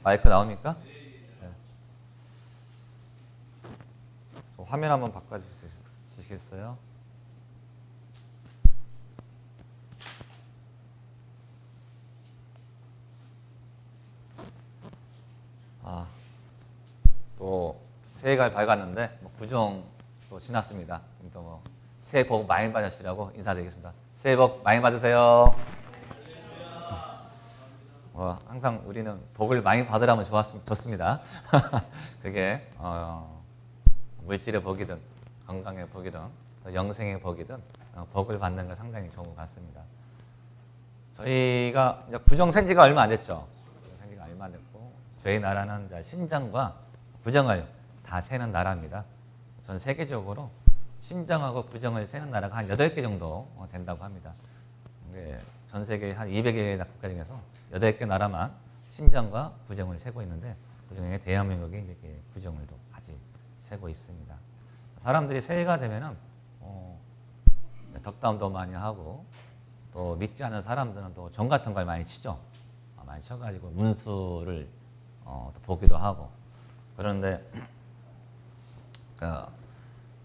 마이크 나옵니까? 네. 화면 한번 바꿔주시겠어요? 또 새해가 밝았는데 구정 또 지났습니다. 또 뭐 새해 복 많이 받으시라고 인사드리겠습니다. 새해 복 많이 받으세요. 항상 우리는 복을 많이 받으라면 좋습니다. 그게 물질의 복이든 건강의 복이든 영생의 복이든 복을 받는 건 상당히 좋은 것 같습니다. 저희가 이제 구정 생지가 얼마 안 됐죠. 생지가 얼마 안 됐고 저희 나라는 이제 신정과 구정을 다 세는 나라입니다. 전 세계적으로 신정하고 구정을 세는 나라가 한 8개 정도 된다고 합니다. 전 세계 한 200개 국가 중에서 8개 나라만 신정과 구정을 세고 있는데 그중에 대한민국이 이렇게 구정을도 같이 세고 있습니다. 사람들이 새해가 되면은 덕담도 많이 하고 또 믿지 않는 사람들은 또 정 같은 걸 많이 치죠. 많이 쳐가지고 문수를 또 보기도 하고 그런데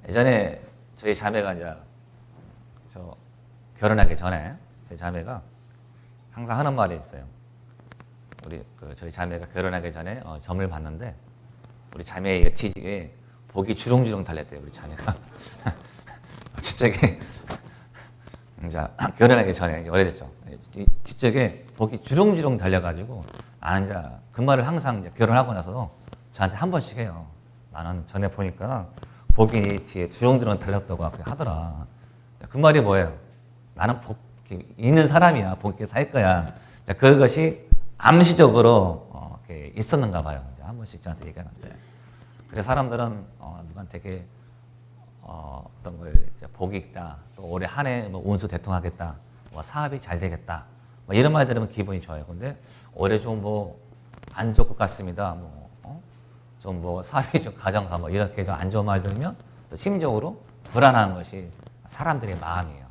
예전에 저희 자매가 이제 결혼하기 전에 제 자매가 항상 하는 말이 있어요. 저희 자매가 결혼하기 전에 점을 봤는데 우리 자매의 뒤에 복이 주렁주렁 달렸대요. 우리 자매가 뒤쪽에 이제 결혼하기 전에 이제 오래됐죠. 뒤쪽에 복이 주렁주렁 달려가지고 나는 이제 그 말을 항상 이제 결혼하고 나서도 저한테 한 번씩 해요. 나는 전에 보니까 복이 뒤에 주렁주렁 달렸다고 하더라. 그 말이 뭐예요? 나는 복 있는 사람이야. 복 있게 살 거야. 자, 그것이 암시적으로 이렇게 있었는가 봐요. 이제 한 번씩 저한테 얘기하는데. 그래서 사람들은 누구한테 어떤 걸 이제 복이 있다. 또 올해 한 해 뭐 운수 대통하겠다. 뭐 사업이 잘 되겠다. 뭐 이런 말 들으면 기분이 좋아요. 근데 올해 좀 뭐 안 좋을 것 같습니다. 좀 뭐 사업이 좀 가정가 뭐 이렇게 좀 안 좋은 말 들으면 또 심적으로 불안한 것이 사람들의 마음이에요.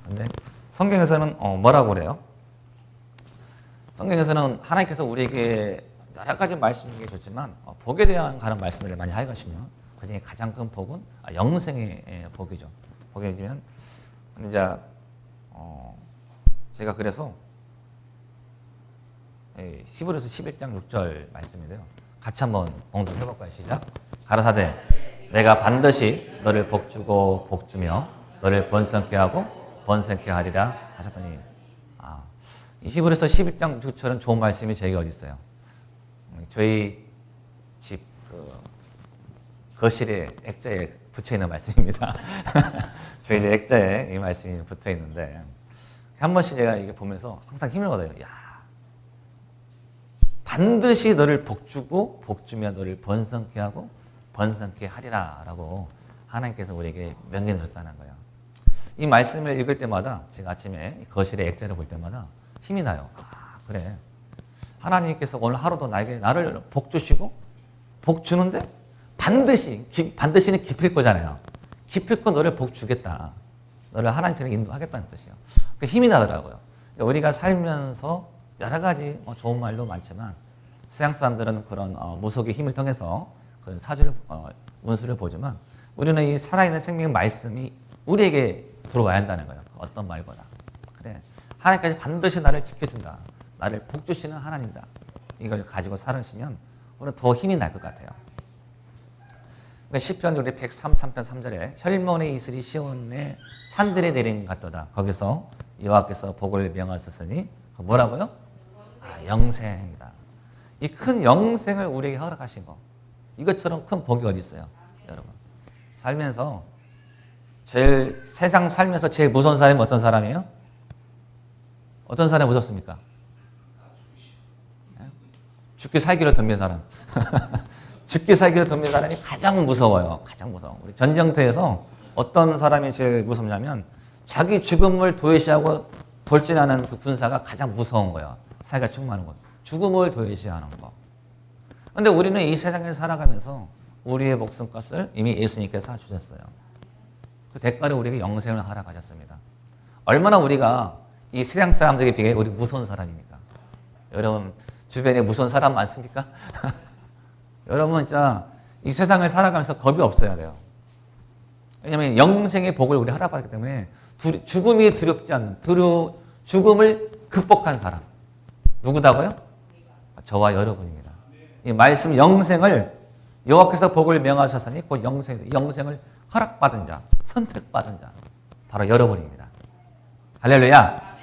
근데 성경에서는 뭐라고 그래요? 성경에서는 하나님께서 우리에게 여러 가지 말씀이 좋지만 복에 대한 가는 말씀들을 많이 하거든요. 그중에 가장 큰 복은 영생의 복이죠. 복이면 이제 제가 그래서 히브리서 11장 6절 말씀인데요. 같이 한번 봉독해볼까요? 시작. 가라사대 내가 반드시 너를 복주고 복주며 너를 번성케 하고 번성케 하리라 하셨더니 이 히브리서 11장 6절은 좋은 말씀이 저희가 어디 있어요? 저희 집 거실에 액자에 붙여있는 말씀입니다. 저희 집 액자에 이 말씀이 붙어있는데 한 번씩 제가 이게 보면서 항상 힘을 얻어요. 반드시 너를 복주고 복주며 너를 번성케 하고 번성케 하리라 라고 하나님께서 우리에게 명령해 주셨다는 거예요. 이 말씀을 읽을 때마다 제가 아침에 거실에 액자를 볼 때마다 힘이 나요. 그래. 하나님께서 오늘 하루도 나를 복 주시고 복 주는데 반드시는 깊을 거잖아요. 깊을거 너를 복 주겠다. 너를 하나님께로 인도하겠다는 뜻이에요. 그 힘이 나더라고요. 우리가 살면서 여러 가지 좋은 말도 많지만 서양 사람들은 그런 무속의 힘을 통해서 그런 사주를 운수를 보지만 우리는 이 살아있는 생명의 말씀이 우리에게 들어와야 한다는 거예요. 어떤 말보다. 그래. 하나님까지 반드시 나를 지켜준다. 나를 복 주시는 하나님이다. 이걸 가지고 살으시면 우리는 더 힘이 날 것 같아요. 그러니까 시편 우리 103편 3절에 혈몬의 이슬이 시온의 산들에 내린 것 같도다. 거기서 여호와께서 복을 명하셨으니 뭐라고요? 영생이다. 이 큰 영생을 우리에게 허락하신 거. 이것처럼 큰 복이 어디 있어요? 여러분. 살면서 세상 살면서 제일 무서운 사람이 어떤 사람이에요? 어떤 사람이 무섭습니까? 죽기 살기로 덤빈 사람. 죽기 살기로 덤빈 사람이 가장 무서워요. 가장 무서워. 우리 전쟁터에서 어떤 사람이 제일 무섭냐면 자기 죽음을 도외시하고 돌진하는 그 군사가 가장 무서운 거예요. 사기가 충만한 거. 죽음을 도외시하는 거. 그런데 우리는 이 세상에 살아가면서 우리의 목숨값을 이미 예수님께서 주셨어요. 그 대가로 우리에게 영생을 허락하셨습니다. 얼마나 우리가 이 세상 사람들에게 비해 우리 무서운 사람입니까? 여러분, 주변에 무서운 사람 많습니까? 여러분 진짜 이 세상을 살아가면서 겁이 없어야 돼요. 왜냐하면 영생의 복을 우리 허락받기 때문에 죽음이 두렵지 않는 죽음을 극복한 사람 누구다고요? 저와 여러분입니다. 이 말씀 영생을 여호와께서 복을 명하셨으니 곧 영생을 허락받은 자, 선택받은 자 바로 여러분입니다. 할렐루야.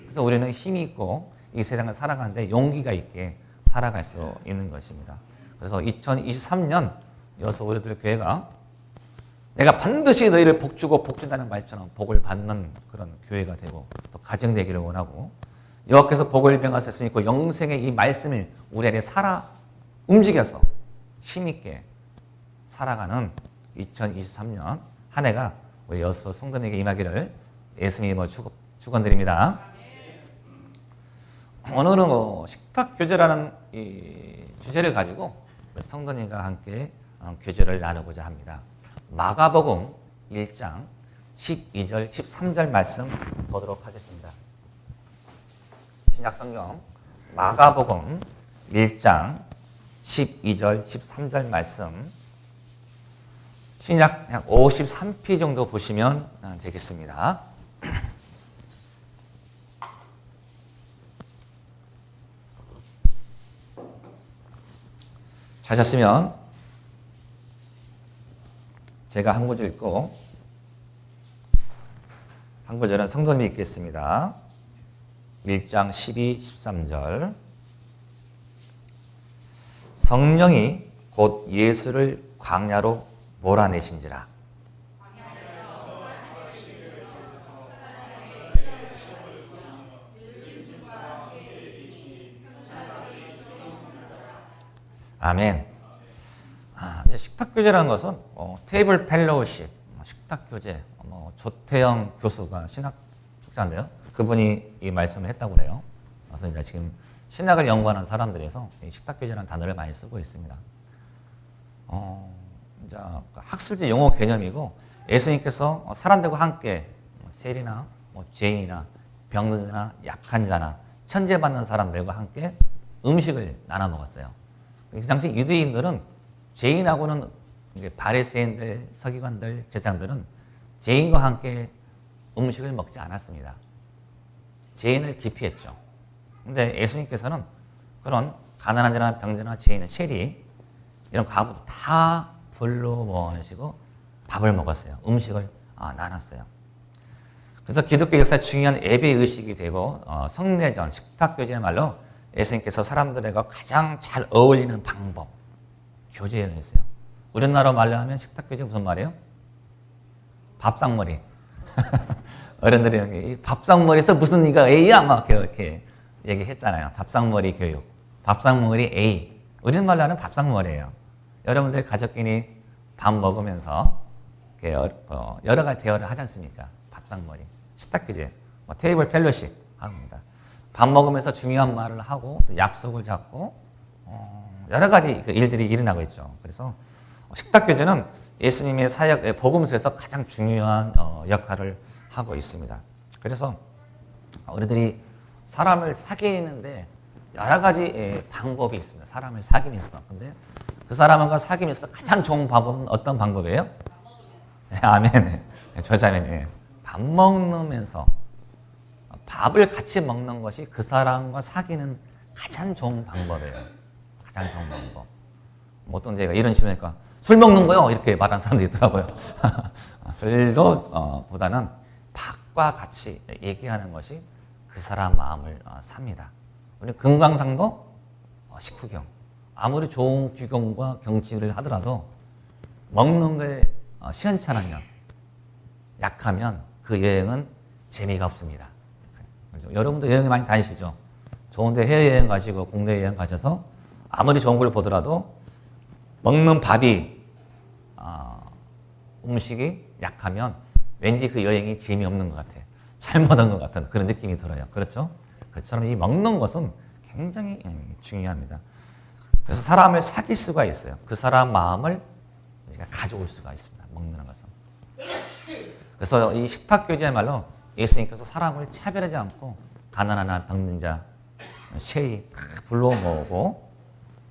그래서 우리는 힘이 있고 이 세상을 살아가는데 용기가 있게 살아갈 수 있는 것입니다. 그래서 2023년 여기서 우리들 교회가 내가 반드시 너희를 복주고 복준다는 말처럼 복을 받는 그런 교회가 되고 또 가정되기를 원하고 여호와께서 복을 명하셨으니 그 영생의 이 말씀을 우리 안에 움직여서 힘있게 살아가는 2023년 한 해가 우리 여수 성도님에게 임하기를 예수님의 이름으로 축원드립니다. 오늘은 식탁교제라는 이 주제를 가지고 성도님과 함께 교제를 나누고자 합니다. 마가복음 1장 12절 13절 말씀 보도록 하겠습니다. 신약성경 마가복음 1장 12절 13절 말씀 신약 약 53피 정도 보시면 되겠습니다. 찾았으면 제가 한 구절 읽고 한 구절은 성도님이 읽겠습니다. 1장 12, 13절 성령이 곧 예수를 광야로 몰아내신지라 아멘. 이제 식탁교제라는 것은 테이블 펠로우십, 식탁교제, 조태영 교수가 신학 학자인데요. 그분이 이 말씀을 했다고 그래요. 그래서 이제 지금 신학을 연구하는 사람들에서 이 식탁교제라는 단어를 많이 쓰고 있습니다. 이제 학술지 용어 개념이고 예수님께서 사람들과 함께 세리나 죄인이나 병든 자나 약한 자나 천재받는 사람들과 함께 음식을 나눠 먹었어요. 그 당시 유대인들은 죄인하고는 바리새인들, 서기관들, 제사장들은 죄인과 함께 음식을 먹지 않았습니다. 죄인을 기피했죠. 근데 예수님께서는 그런 가난한 자나 병자나 죄인, 세리 이런 과부도 다 불러 모으시고 밥을 먹었어요. 음식을 나눴어요. 그래서 기독교 역사에 중요한 예배 의식이 되고 성례전, 식탁교제야말로 예수님께서 사람들과 가장 잘 어울리는 방법, 교제였어요. 우리나라 말로 하면 식탁교제 무슨 말이에요? 밥상머리. 어른들이 밥상머리에서 무슨 이가 A야? 막 이렇게 얘기했잖아요. 밥상머리 교육. 밥상머리 A. 우리말로 하는 밥상머리예요. 여러분들 가족끼리 밥 먹으면서 여러 가지 대화를 하지 않습니까? 밥상머리. 식탁교제. 테이블 펠로십 합니다. 밥 먹으면서 중요한 말을 하고 또 약속을 잡고 여러 가지 일들이 일어나고 있죠. 그래서 식탁교제는 예수님의 사역 복음서에서 가장 중요한 역할을 하고 있습니다. 그래서 우리들이 사람을 사귀는데 여러 가지 방법이 있습니다. 사람을 사귀면서. 근데 그 사람과 사귀면서 가장 좋은 방법은 어떤 방법이에요? 네, 아멘. 저자면 밥 먹으면서 밥을 같이 먹는 것이 그 사람과 사귀는 가장 좋은 방법이에요. 가장 좋은 방법. 어떤 제가 이런 식이니까 술 먹는 거요? 이렇게 말하는 사람도 있더라고요. 술도 보다는 밥과 같이 얘기하는 것이 그 사람 마음을 삽니다. 우리 금강산도 식후경. 아무리 좋은 규경과 경치를 하더라도 먹는 게 시원찮으면 약하면 그 여행은 재미가 없습니다. 그렇죠? 여러분도 여행 많이 다니시죠? 좋은데 해외여행 가시고 국내 여행 가셔서 아무리 좋은 걸 보더라도 먹는 밥이 음식이 약하면 왠지 그 여행이 재미없는 것 같아. 잘못한 것 같은 그런 느낌이 들어요. 그렇죠? 그처럼 이 먹는 것은 굉장히 중요합니다. 그래서 사람을 사귈 수가 있어요. 그 사람 마음을 우리가 가져올 수가 있습니다. 먹는 것은. 그래서 이 식탁교제야말로 예수님께서 사람을 차별하지 않고 가난하나 병든 자, 쉐이 다 불러 모으고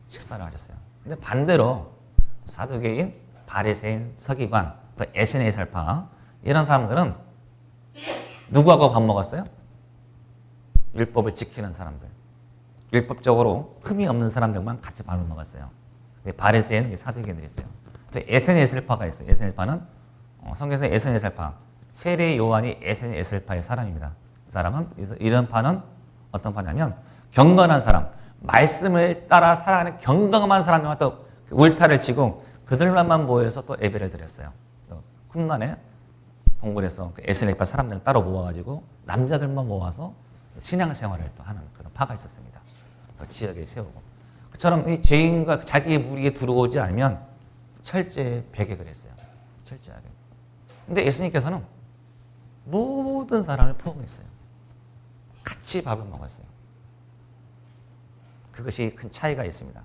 식사를 하셨어요. 근데 반대로 사두개인, 바리새인, 서기관, 또 에세네살파 이런 사람들은 누구하고 밥 먹었어요? 율법을 지키는 사람들. 율법적으로 흠이 없는 사람들만 같이 밥을 먹었어요. 바리새인, 사두개인들이 있어요. 또 에세네살파가 있어요. 에세네살파는 성경에서 에세네살파, 세례 요한이 에세네살파의 사람입니다. 그 사람은 이런 파는 어떤 파냐면 경건한 사람, 말씀을 따라 살아가는 경건한 사람들만 또 울타를 치고 그들만 모여서 또 예배를 드렸어요. 또 쿰란에 동굴에서 에세네살파 사람들을 따로 모아가지고 남자들만 모아서 신앙생활을 또 하는 그런 파가 있었습니다. 그 지역에 세우고 그처럼 이 죄인과 자기의 무리에 들어오지 않으면 철저히 배격을 했어요. 철저하게. 근데 예수님께서는 모든 사람을 포용했어요. 같이 밥을 먹었어요. 그것이 큰 차이가 있습니다.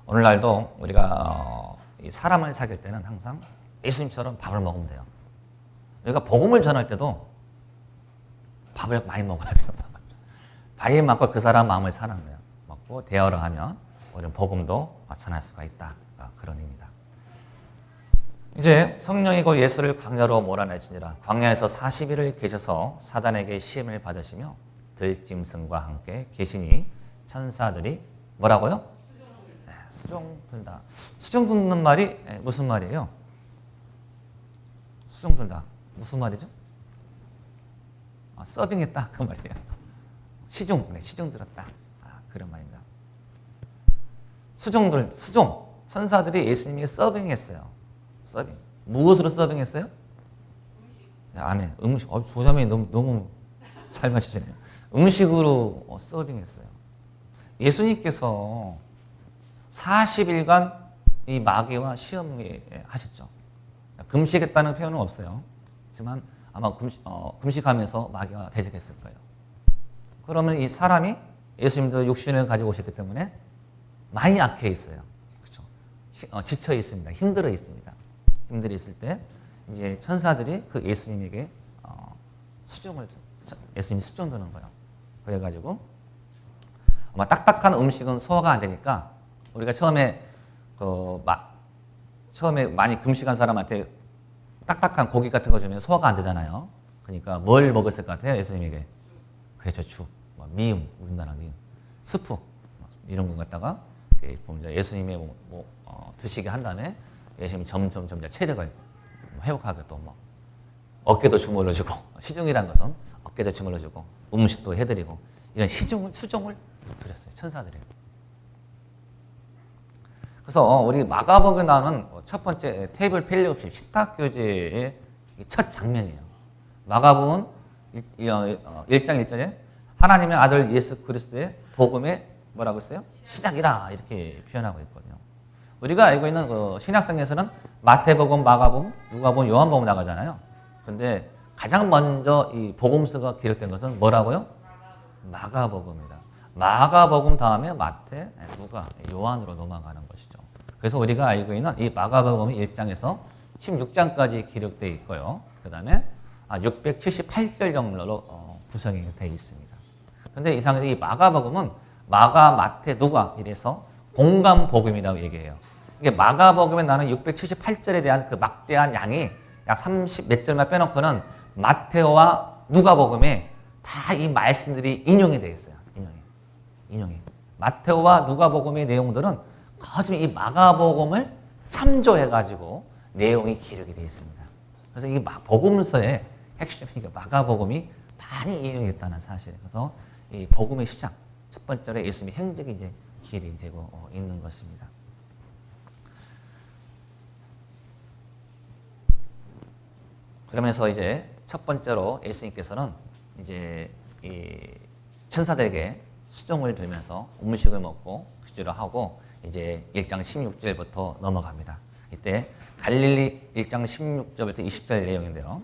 오늘날도 우리가 이 사람을 사귈 때는 항상 예수님처럼 밥을 먹으면 돼요. 우리가 복음을 전할 때도 밥을 많이 먹어야 돼요. 밥이 먹고 그 사람 마음을 사는 거예요. 먹고 대화를 하면 우리는 복음도 전할 수가 있다. 그런 의미입니다. 이제 성령이 곧 예수를 광야로 몰아내시니라. 광야에서 40일을 계셔서 사단에게 시험을 받으시며 들짐승과 함께 계시니 천사들이 뭐라고요? 네, 수종 든다. 수종 든는 말이 무슨 말이에요? 수종 든다. 무슨 말이죠? 서빙했다 그 말이에요. 시종, 네, 시종 들었다. 그런 말입니다. 수종. 천사들이 예수님에게 서빙했어요. 서빙. 무엇으로 서빙했어요? 네, 아멘. 음식. 조자매이 너무 잘 맞추시네요. 음식으로 서빙했어요. 예수님께서 40일간 이 마귀와 시험을 하셨죠. 금식했다는 표현은 없어요. 하지만 아마 금식하면서 마귀가 대적했을 거예요. 그러면 이 사람이 예수님도 육신을 가지고 오셨기 때문에 많이 약해 있어요. 그렇죠? 지쳐 있습니다. 힘들어 있습니다. 힘들어 있을 때 이제 천사들이 그 예수님에게 예수님이 수종 드는 거예요. 그래가지고 아마 딱딱한 음식은 소화가 안 되니까 우리가 처음에 많이 금식한 사람한테 딱딱한 고기 같은 거 주면 소화가 안 되잖아요. 그러니까 뭘 먹었을 것 같아요? 예수님에게. 그렇죠. 미음, 우리나라 미음. 스프 이런 거 갖다가 예수님의 드시게 한 다음에 예수님이 점점 체력을 회복하게 또 어깨도 주물러 주고 시중이란 것은 어깨도 주물러 주고 음식도 해드리고 이런 수종을 드렸어요. 천사들이. 그래서 우리 마가복음에 나오는 첫 번째 테이블 펠로십 식탁교제의 첫 장면이에요. 마가복음 1장 1절에 하나님의 아들 예수 그리스도의 복음의 뭐라고 했어요? 시작이라 이렇게 표현하고 있거든요. 우리가 알고 있는 신약성경에서는 마태복음, 마가복음, 누가복음, 요한복음 나가잖아요. 근데 가장 먼저 이 복음서가 기록된 것은 뭐라고요? 마가복음입니다. 마가복음 다음에 마태, 누가, 요한으로 넘어가는 것이죠. 그래서 우리가 알고 있는 이 마가복음 1장에서 16장까지 기록되어 있고요. 그 다음에 678절 정도로 구성이 되어 있습니다. 근데 이상하게 이 마가복음은 마가, 마태, 누가 이래서 공감복음이라고 얘기해요. 이게 마가복음에 나는 678절에 대한 그 막대한 양이 약 30 몇 절만 빼놓고는 마태와 누가복음에 다 이 말씀들이 인용이 되어 있어요. 인용이. 마태와 누가복음의 내용들은 거의 이 마가복음을 참조해가지고 내용이 기록이 되어 있습니다. 그래서 이 복음서의 핵심이 마가복음이 많이 인용했다는 사실. 그래서 이 복음의 시작, 첫 번째로 예수님의 행적이 이제 길이 되고 있는 것입니다. 그러면서 이제 첫 번째로 예수님께서는 이제 이 천사들에게 수종을 들면서 음식을 먹고 기도를 하고 이제 1장 16절부터 넘어갑니다. 이때 갈릴리 1장 16절부터 20절 내용인데요.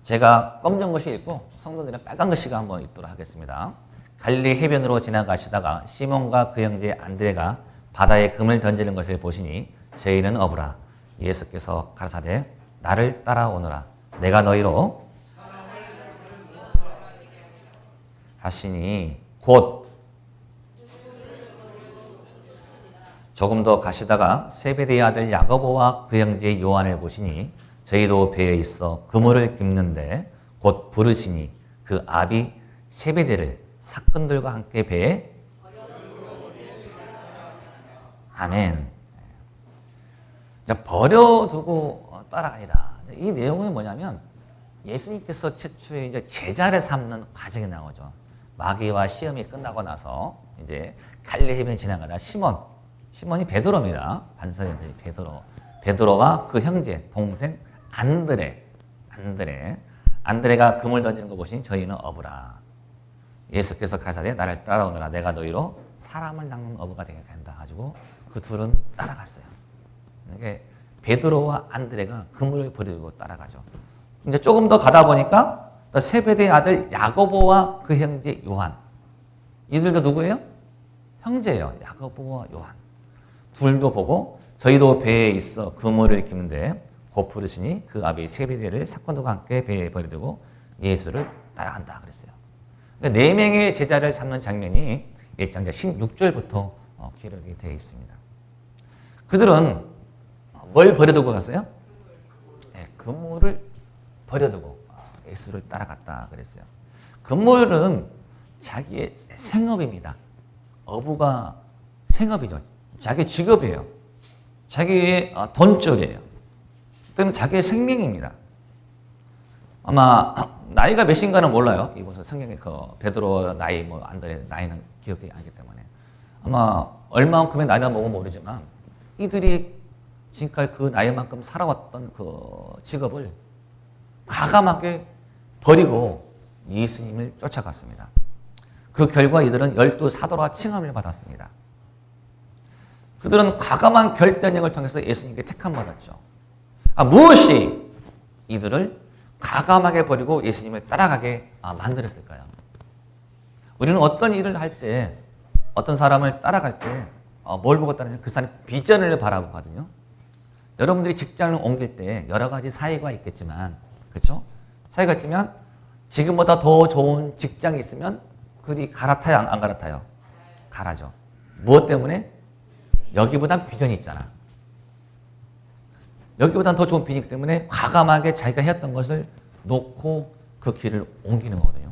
제가 검정 글씨 읽고 성도들은 빨간 글씨가 한번 읽도록 하겠습니다. 갈릴리 해변으로 지나가시다가 시몬과 그 형제 안드레가 바다에 금을 던지는 것을 보시니 저희는 어부라. 예수께서 가라사대 나를 따라오너라. 내가 너희로 하시니 곧 조금 더 가시다가 세베대의 아들 야고보와 그 형제 요한을 보시니 저희도 배에 있어 그물을 깁는데 곧 부르시니 그 아비 세베대를 사건들과 함께 배에 아멘. 자, 버려두고 따라가니라. 이 내용은 뭐냐면 예수님께서 최초에 이제 제자를 삼는 과정이 나오죠. 마귀와 시험이 끝나고 나서 이제 갈릴리 해변을 지나가다 시몬이 베드로입니다. 반석의 베드로와 그 형제 동생 안드레가 그물 던지는 거 보시니 저희는 어부라. 예수께서 가사대 나를 따라오너라. 내가 너희로 사람을 낚는 어부가 되게 된다. 가지고 그 둘은 따라갔어요. 이게 베드로와 안드레가 그물을 버리고 따라가죠. 이제 조금 더 가다 보니까 세베대의 아들 야고보와 그 형제 요한. 이들도 누구예요? 형제예요. 야고보와 요한. 둘도 보고 저희도 배에 있어 그물을 깁는데 곧 부르시니 그 아비 세베대를 사건들과 함께 배에 버리고 예수를 따라간다 그랬어요. 그러니까 4명의 제자를 삼는 장면이 1장 16절부터 기록이 되어 있습니다. 그들은 뭘 버려두고 갔어요? 네, 그물을 버려두고 예수를 따라갔다 그랬어요. 그물은 자기의 생업입니다. 어부가 생업이죠. 자기 직업이에요. 자기의 돈줄이에요. 또는 자기의 생명입니다. 아마 나이가 몇인가는 몰라요. 이곳은 성경에 그 베드로 나이 안드레 나이는 기억이 안 나기 때문에 아마 얼마만큼의 나이나 먹으면 모르지만 이들이 지금까지 그 나이만큼 살아왔던 그 직업을 과감하게 버리고 예수님을 쫓아갔습니다. 그 결과 이들은 12사도라 칭함을 받았습니다. 그들은 과감한 결단력을 통해서 예수님께 택함 받았죠. 무엇이 이들을 과감하게 버리고 예수님을 따라가게 만들었을까요? 우리는 어떤 일을 할 때, 어떤 사람을 따라갈 때 뭘 보고 따르냐면 그 사람의 비전을 바라보거든요. 여러분들이 직장을 옮길 때 여러 가지 사이가 있겠지만, 그렇죠? 사이가 있지만 지금보다 더 좋은 직장이 있으면 그리 갈아타요, 안 갈아타요? 갈아죠. 무엇 때문에? 여기보단 비전이 있잖아. 여기보단 더 좋은 비전이기 때문에 과감하게 자기가 해왔던 것을 놓고 그 길을 옮기는 거거든요.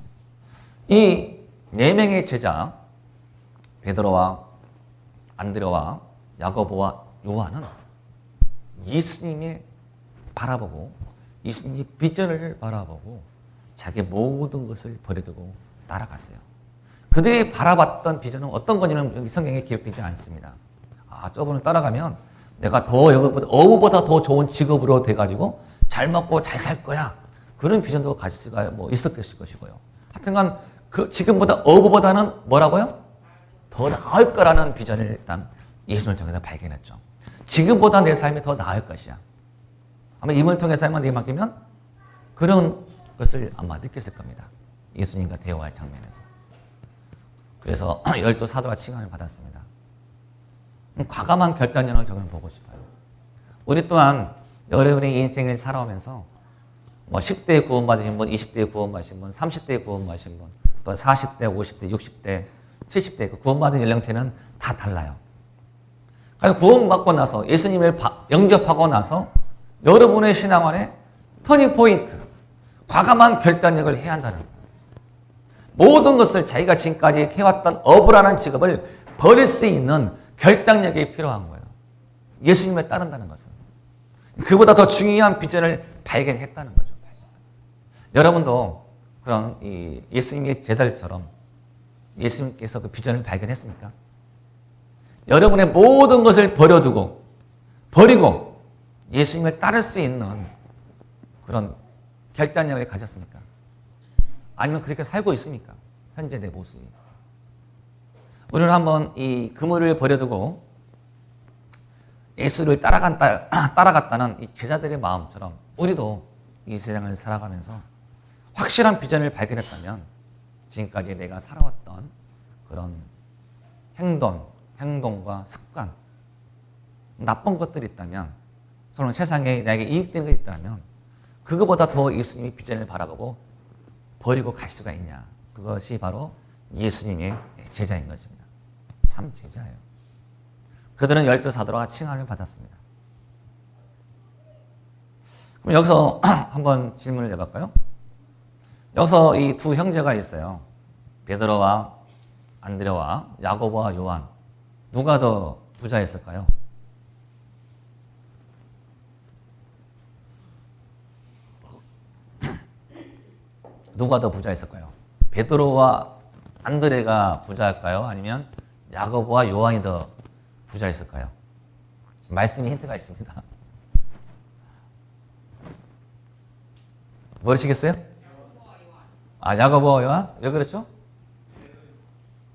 이 4명의 제자 베드로와 안드레와 야고보와 요한은 예수님이 바라보고 예수님의 비전을 바라보고 자기 모든 것을 버려두고 따라갔어요. 그들이 바라봤던 비전은 어떤 건지는 여기 성경에 기록되지 않습니다. 저분을 따라가면 내가 더 여기보다 어부보다 더 좋은 직업으로 돼가지고 잘 먹고 잘 살 거야. 그런 비전도 가질 수가 있었을 것이고요. 하여튼간 그 지금보다 어부보다는 뭐라고요? 더 나을 거라는 비전을 일단 예수님을 통해서 발견했죠. 지금보다 내 삶이 더 나을 것이야. 아마 이분을 통해서 삶을 내게 맡기면 그런 것을 아마 느꼈을 겁니다. 예수님과 대화할 장면에서. 그래서 12사도와 칭함을 받았습니다. 과감한 결단력을 저는 보고 싶어요. 우리 또한 여러분의 인생을 살아오면서 10대에 구원받으신 분, 20대에 구원받으신 분, 30대에 구원받으신 분, 또 40대, 50대, 60대, 70대 그 구원받은 연령대는 다 달라요. 그래서 구원받고 나서 예수님을 영접하고 나서 여러분의 신앙안에 터닝 포인트, 과감한 결단력을 해야 한다는 거예요. 모든 것을 자기가 지금까지 해왔던 어부라는 직업을 버릴 수 있는 결단력이 필요한 거예요. 예수님을 따른다는 것은. 그보다 더 중요한 비전을 발견했다는 거죠. 여러분도 그런 예수님의 제자들처럼 예수님께서 그 비전을 발견했습니까? 여러분의 모든 것을 버리고 예수님을 따를 수 있는 그런 결단력을 가졌습니까? 아니면 그렇게 살고 있습니까? 현재 내 모습이. 우리는 한번 이 그물을 버려두고 예수를 따라갔다는 이 제자들의 마음처럼 우리도 이 세상을 살아가면서 확실한 비전을 발견했다면 지금까지 내가 살아왔던 그런 행동과 습관, 나쁜 것들이 있다면, 또는 세상에 나에게 이익되는 것이 있다면 그것보다 더 예수님의 비전을 바라보고 버리고 갈 수가 있냐. 그것이 바로 예수님의 제자인 것입니다. 참 제자예요. 그들은 12사도가 칭함을 받았습니다. 그럼 여기서 한번 질문을 해볼까요? 여기서 이 두 형제가 있어요. 베드로와 안드레와 야고보와 요한. 누가 더 부자였을까요? 누가 더 부자였을까요? 베드로와 안드레가 부자일까요? 아니면 야고보와 요한이 더 부자였을까요? 말씀에 힌트가 있습니다. 모르시겠어요? 아, 야고보와 요한? 왜 그렇죠?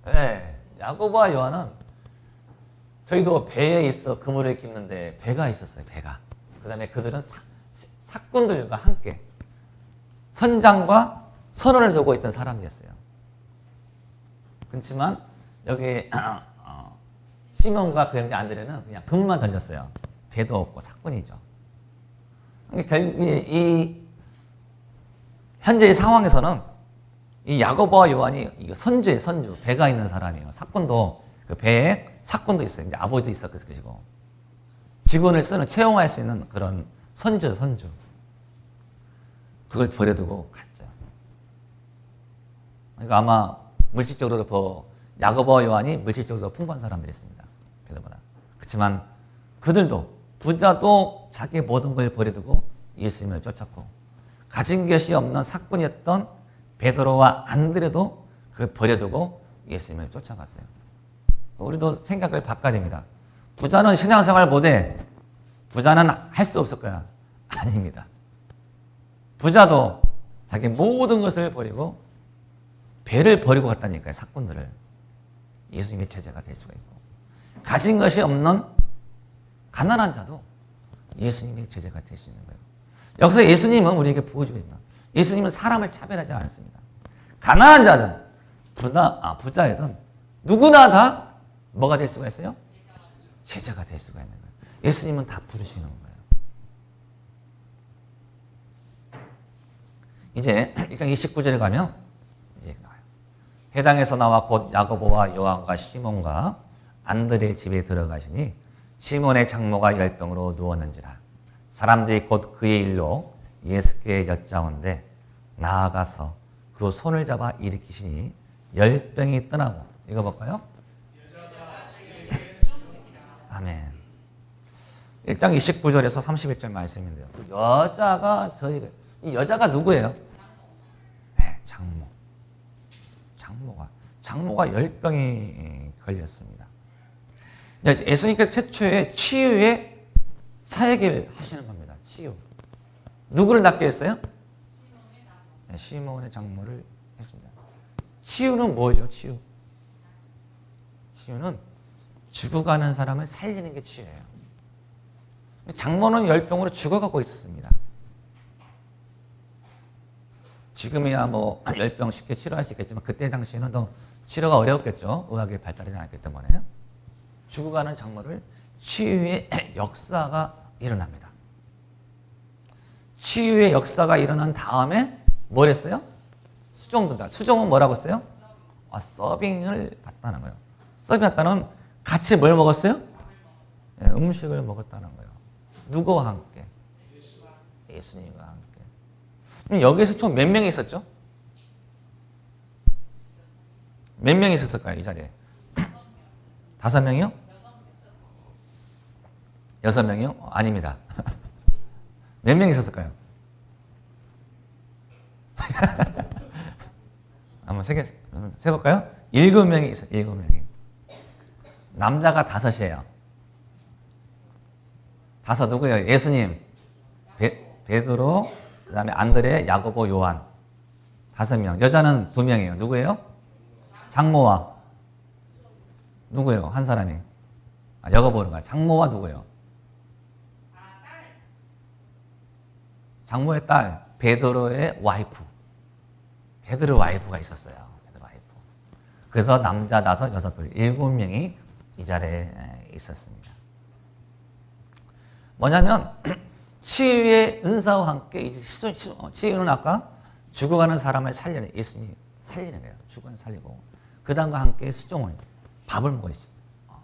네, 야고보와 요한은 저희도 배에 있어 그물을 깃는데 배가 있었어요. 배가. 그 다음에 그들은 사꾼들과 함께 선장과 선원을 두고 있던 사람이었어요. 그렇지만 여기 시몬과 그 형제 안드레는 그냥 그물만 던졌어요. 배도 없고 사꾼이죠. 이 현재의 상황에서는 이 야고보와 요한이 이거 선주예요, 선주. 배가 있는 사람이에요. 사꾼도 그 배에 사꾼도 있어요. 이제 아버지도 있었을 것이고 직원을 쓰는 채용할 수 있는 그런 선주. 그걸 버려두고 갔죠. 그러니까 아마 물질적으로도 더 야고보와 요한이 물질적으로 더 풍부한 사람들이었습니다. 베드로보다. 그렇지만 그들도 부자도 자기의 모든 걸 버려두고 예수님을 쫓았고 가진 것이 없는 사꾼이었던 베드로와 안드레도 그걸 버려두고 예수님을 쫓아갔어요. 우리도 생각을 바꿔야 됩니다. 부자는 신앙생활 못해. 부자는 할 수 없을 거야. 아닙니다. 부자도 자기 모든 것을 버리고 배를 버리고 갔다니까요. 사꾼들을. 예수님의 제자가 될 수가 있고 가진 것이 없는 가난한 자도 예수님의 제자가 될 수 있는 거예요. 여기서 예수님은 우리에게 보여주고 있다. 예수님은 사람을 차별하지 않습니다. 가난한 자든 부자이든 누구나 다 뭐가 될 수가 있어요? 제자가 될 수가 있는 거예요. 예수님은 다 부르시는 거예요. 이제 1장 29절에 가면 이제 나와요. 해당에서 나와 곧 야고보와 요한과 시몬과 안드레의 집에 들어가시니 시몬의 장모가 열병으로 누웠는지라 사람들이 곧 그의 일로 예수께 여짜온데 나아가서 그 손을 잡아 일으키시니 열병이 떠나고 읽어볼까요? 아멘. 1장 29절에서 31절 말씀인데요. 그 이 여자가 누구예요? 네, 장모가 열병이 걸렸습니다. 예수님께서 최초의 치유의 사역을 하시는 겁니다. 치유. 누구를 낫게 했어요? 네, 시몬의 장모를 했습니다. 치유는 뭐죠? 치유는 죽어가는 사람을 살리는 게 치유예요. 장모는 열병으로 죽어가고 있었습니다. 지금이야 뭐 열병 쉽게 치료할 수 있겠지만 그때 당시에는 더 치료가 어려웠겠죠. 의학이 발달하지 않았기 때문에. 죽어가는 장모를 치유의 역사가 일어납니다. 치유의 역사가 일어난 다음에 뭘 했어요? 수종된다. 수종은 뭐라고 했어요? 서빙을 받다는 거예요. 서빙 받다는 같이 뭘 먹었어요? 네, 음식을 먹었다는 거예요. 누구와 함께? 예수님과 함께. 그럼 여기서 총 몇 명이 있었죠? 몇 명이 있었을까요? 이 자리에? 5명이요? 6명이요? 아닙니다. 몇 명이 있었을까요? 한번 세볼까요? 7명이 있어요. 7명이. 남자가 5이에요. 5 누구예요? 예수님, 베드로, 그 다음에 안드레, 야고보, 요한. 5명. 여자는 2명이에요. 누구예요? 장모와 누구예요? 한 사람이. 여고보는 거야. 장모와 누구예요? 장모의 딸, 베드로의 와이프. 베드로 와이프가 있었어요. 베드로 와이프. 그래서 남자 5, 여자 2, 7명이 이 자리에 있었습니다. 뭐냐면 치유의 은사와 함께 치유는 아까 죽어가는 사람을 살리는 예수님이 살리는 거예요. 죽어가는 살리고 그다음과 함께 수종을 밥을 먹었어요.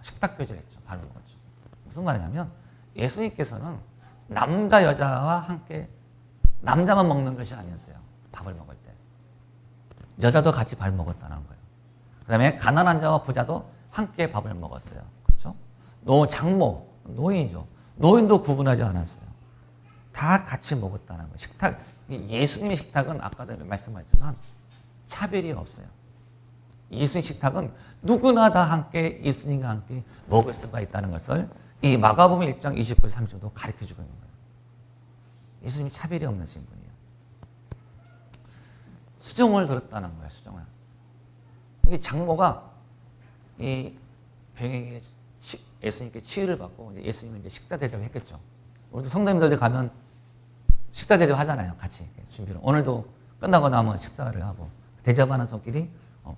식탁 교제를 했죠. 밥을 먹었죠. 무슨 말이냐면 예수님께서는 남자 여자와 함께 남자만 먹는 것이 아니었어요. 밥을 먹을 때 여자도 같이 밥을 먹었다는 거예요. 그다음에 가난한 자와 부자도 함께 밥을 먹었어요. 그렇죠? 장모, 노인이죠. 노인도 구분하지 않았어요. 다 같이 먹었다는 거예요. 식탁, 예수님의 식탁은 아까도 말씀하셨지만 차별이 없어요. 예수님 식탁은 누구나 다 함께 예수님과 함께 먹을 수가 있다는 것을 이 마가복음 1장 29절 30절도 가르쳐주고 있는 거예요. 예수님이 차별이 없는 신분이에요. 수종을 들었다는 거예요. 수종을. 이게 장모가 이 병에게 예수님께 치유를 받고 이제 예수님은 이제 식사 대접을 했겠죠. 우리도 성도님들 가면 식사 대접 하잖아요. 같이 준비를. 오늘도 끝나고 나면 식사를 하고 대접하는 손길이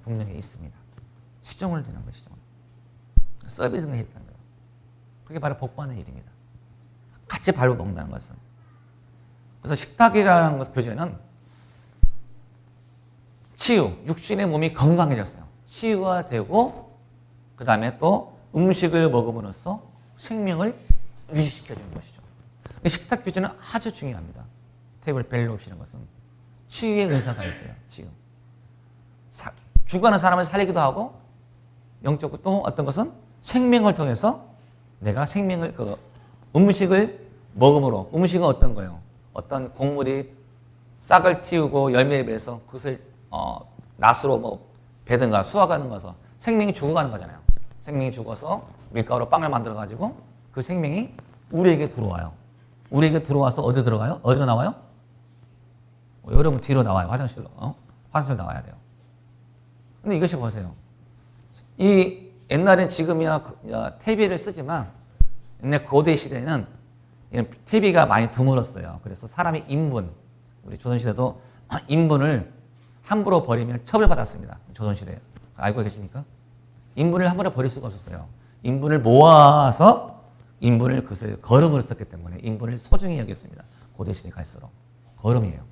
분명히 있습니다. 수종을 드는 것이죠. 서비스를 했다는 거예요. 그게 바로 복받는 일입니다. 같이 밥을 먹는다는 것은. 그래서 식탁이라는 것 교제는 치유, 육신의 몸이 건강해졌어요. 치유가 되고 그 다음에 또 음식을 먹음으로써 생명을 유지시켜주는 것이죠. 식탁 교제는 아주 중요합니다. 테이블 벨로우시는 것은 치유의 은사가 있어요. 치유. 죽어가는 사람을 살리기도 하고 영적으로 또 어떤 것은 생명을 통해서 내가 생명을 음식을 먹음으로 음식은 어떤 거예요? 어떤 곡물이 싹을 틔우고 열매를 맺어서 그것을 낫으로 배든가 수확하는 것은 생명이 죽어가는 거잖아요. 생명이 죽어서 밀가루로 빵을 만들어 가지고 그 생명이 우리에게 들어와요. 우리에게 들어와서 어디 들어가요? 어디로 나와요? 여러분 뒤로 나와요. 화장실로. 화장실 나와야 돼요. 근데 이것이 보세요. 이 옛날엔 지금이야 퇴비를 쓰지만 옛날 고대 시대에는 이런 퇴비가 많이 드물었어요. 그래서 사람의 인분, 우리 조선시대도 인분을 함부로 버리면 처벌받았습니다. 조선시대에. 알고 계십니까? 인분을 함부로 버릴 수가 없었어요. 인분을 모아서 인분을 그것을 거름으로 썼기 때문에 인분을 소중히 여겼습니다. 고대시대 갈수록. 거름이에요.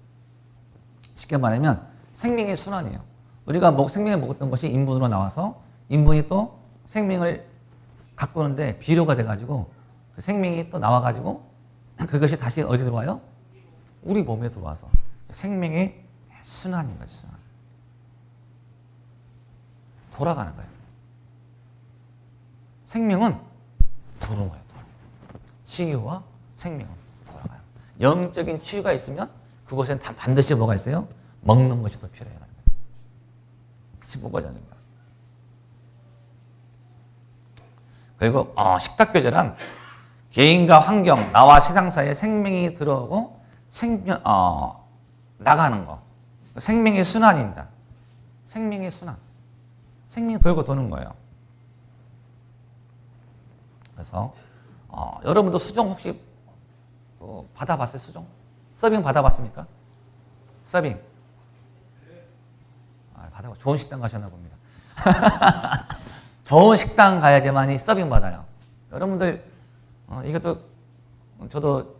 쉽게 말하면 생명의 순환이에요. 우리가 생명을 먹었던 것이 인분으로 나와서 인분이 또 생명을 가꾸는데 비료가 돼가지고 그 생명이 또 나와가지고 그것이 다시 어디 들어와요? 우리 몸에 들어와서 생명의 순환인 거죠. 순환. 돌아가는 거예요. 생명은 도는 거예요. 치유와 생명은 돌아가요. 영적인 치유가 있으면 그곳엔 다 반드시 뭐가 있어요? 먹는 것이 더 필요해요. 같이 먹어야 됩니다. 그리고 식탁 교제란 개인과 환경, 나와 세상 사이에 생명이 들어오고 나가는 거. 생명의 순환입니다. 생명의 순환. 생명이 돌고 도는 거예요. 그래서 여러분도 수종 혹시 받아봤어요? 수종? 서빙 받아봤습니까? 서빙. 좋은 식당 가셨나 봅니다. 좋은 식당 가야지만이 서빙 받아요. 여러분들 이것도 저도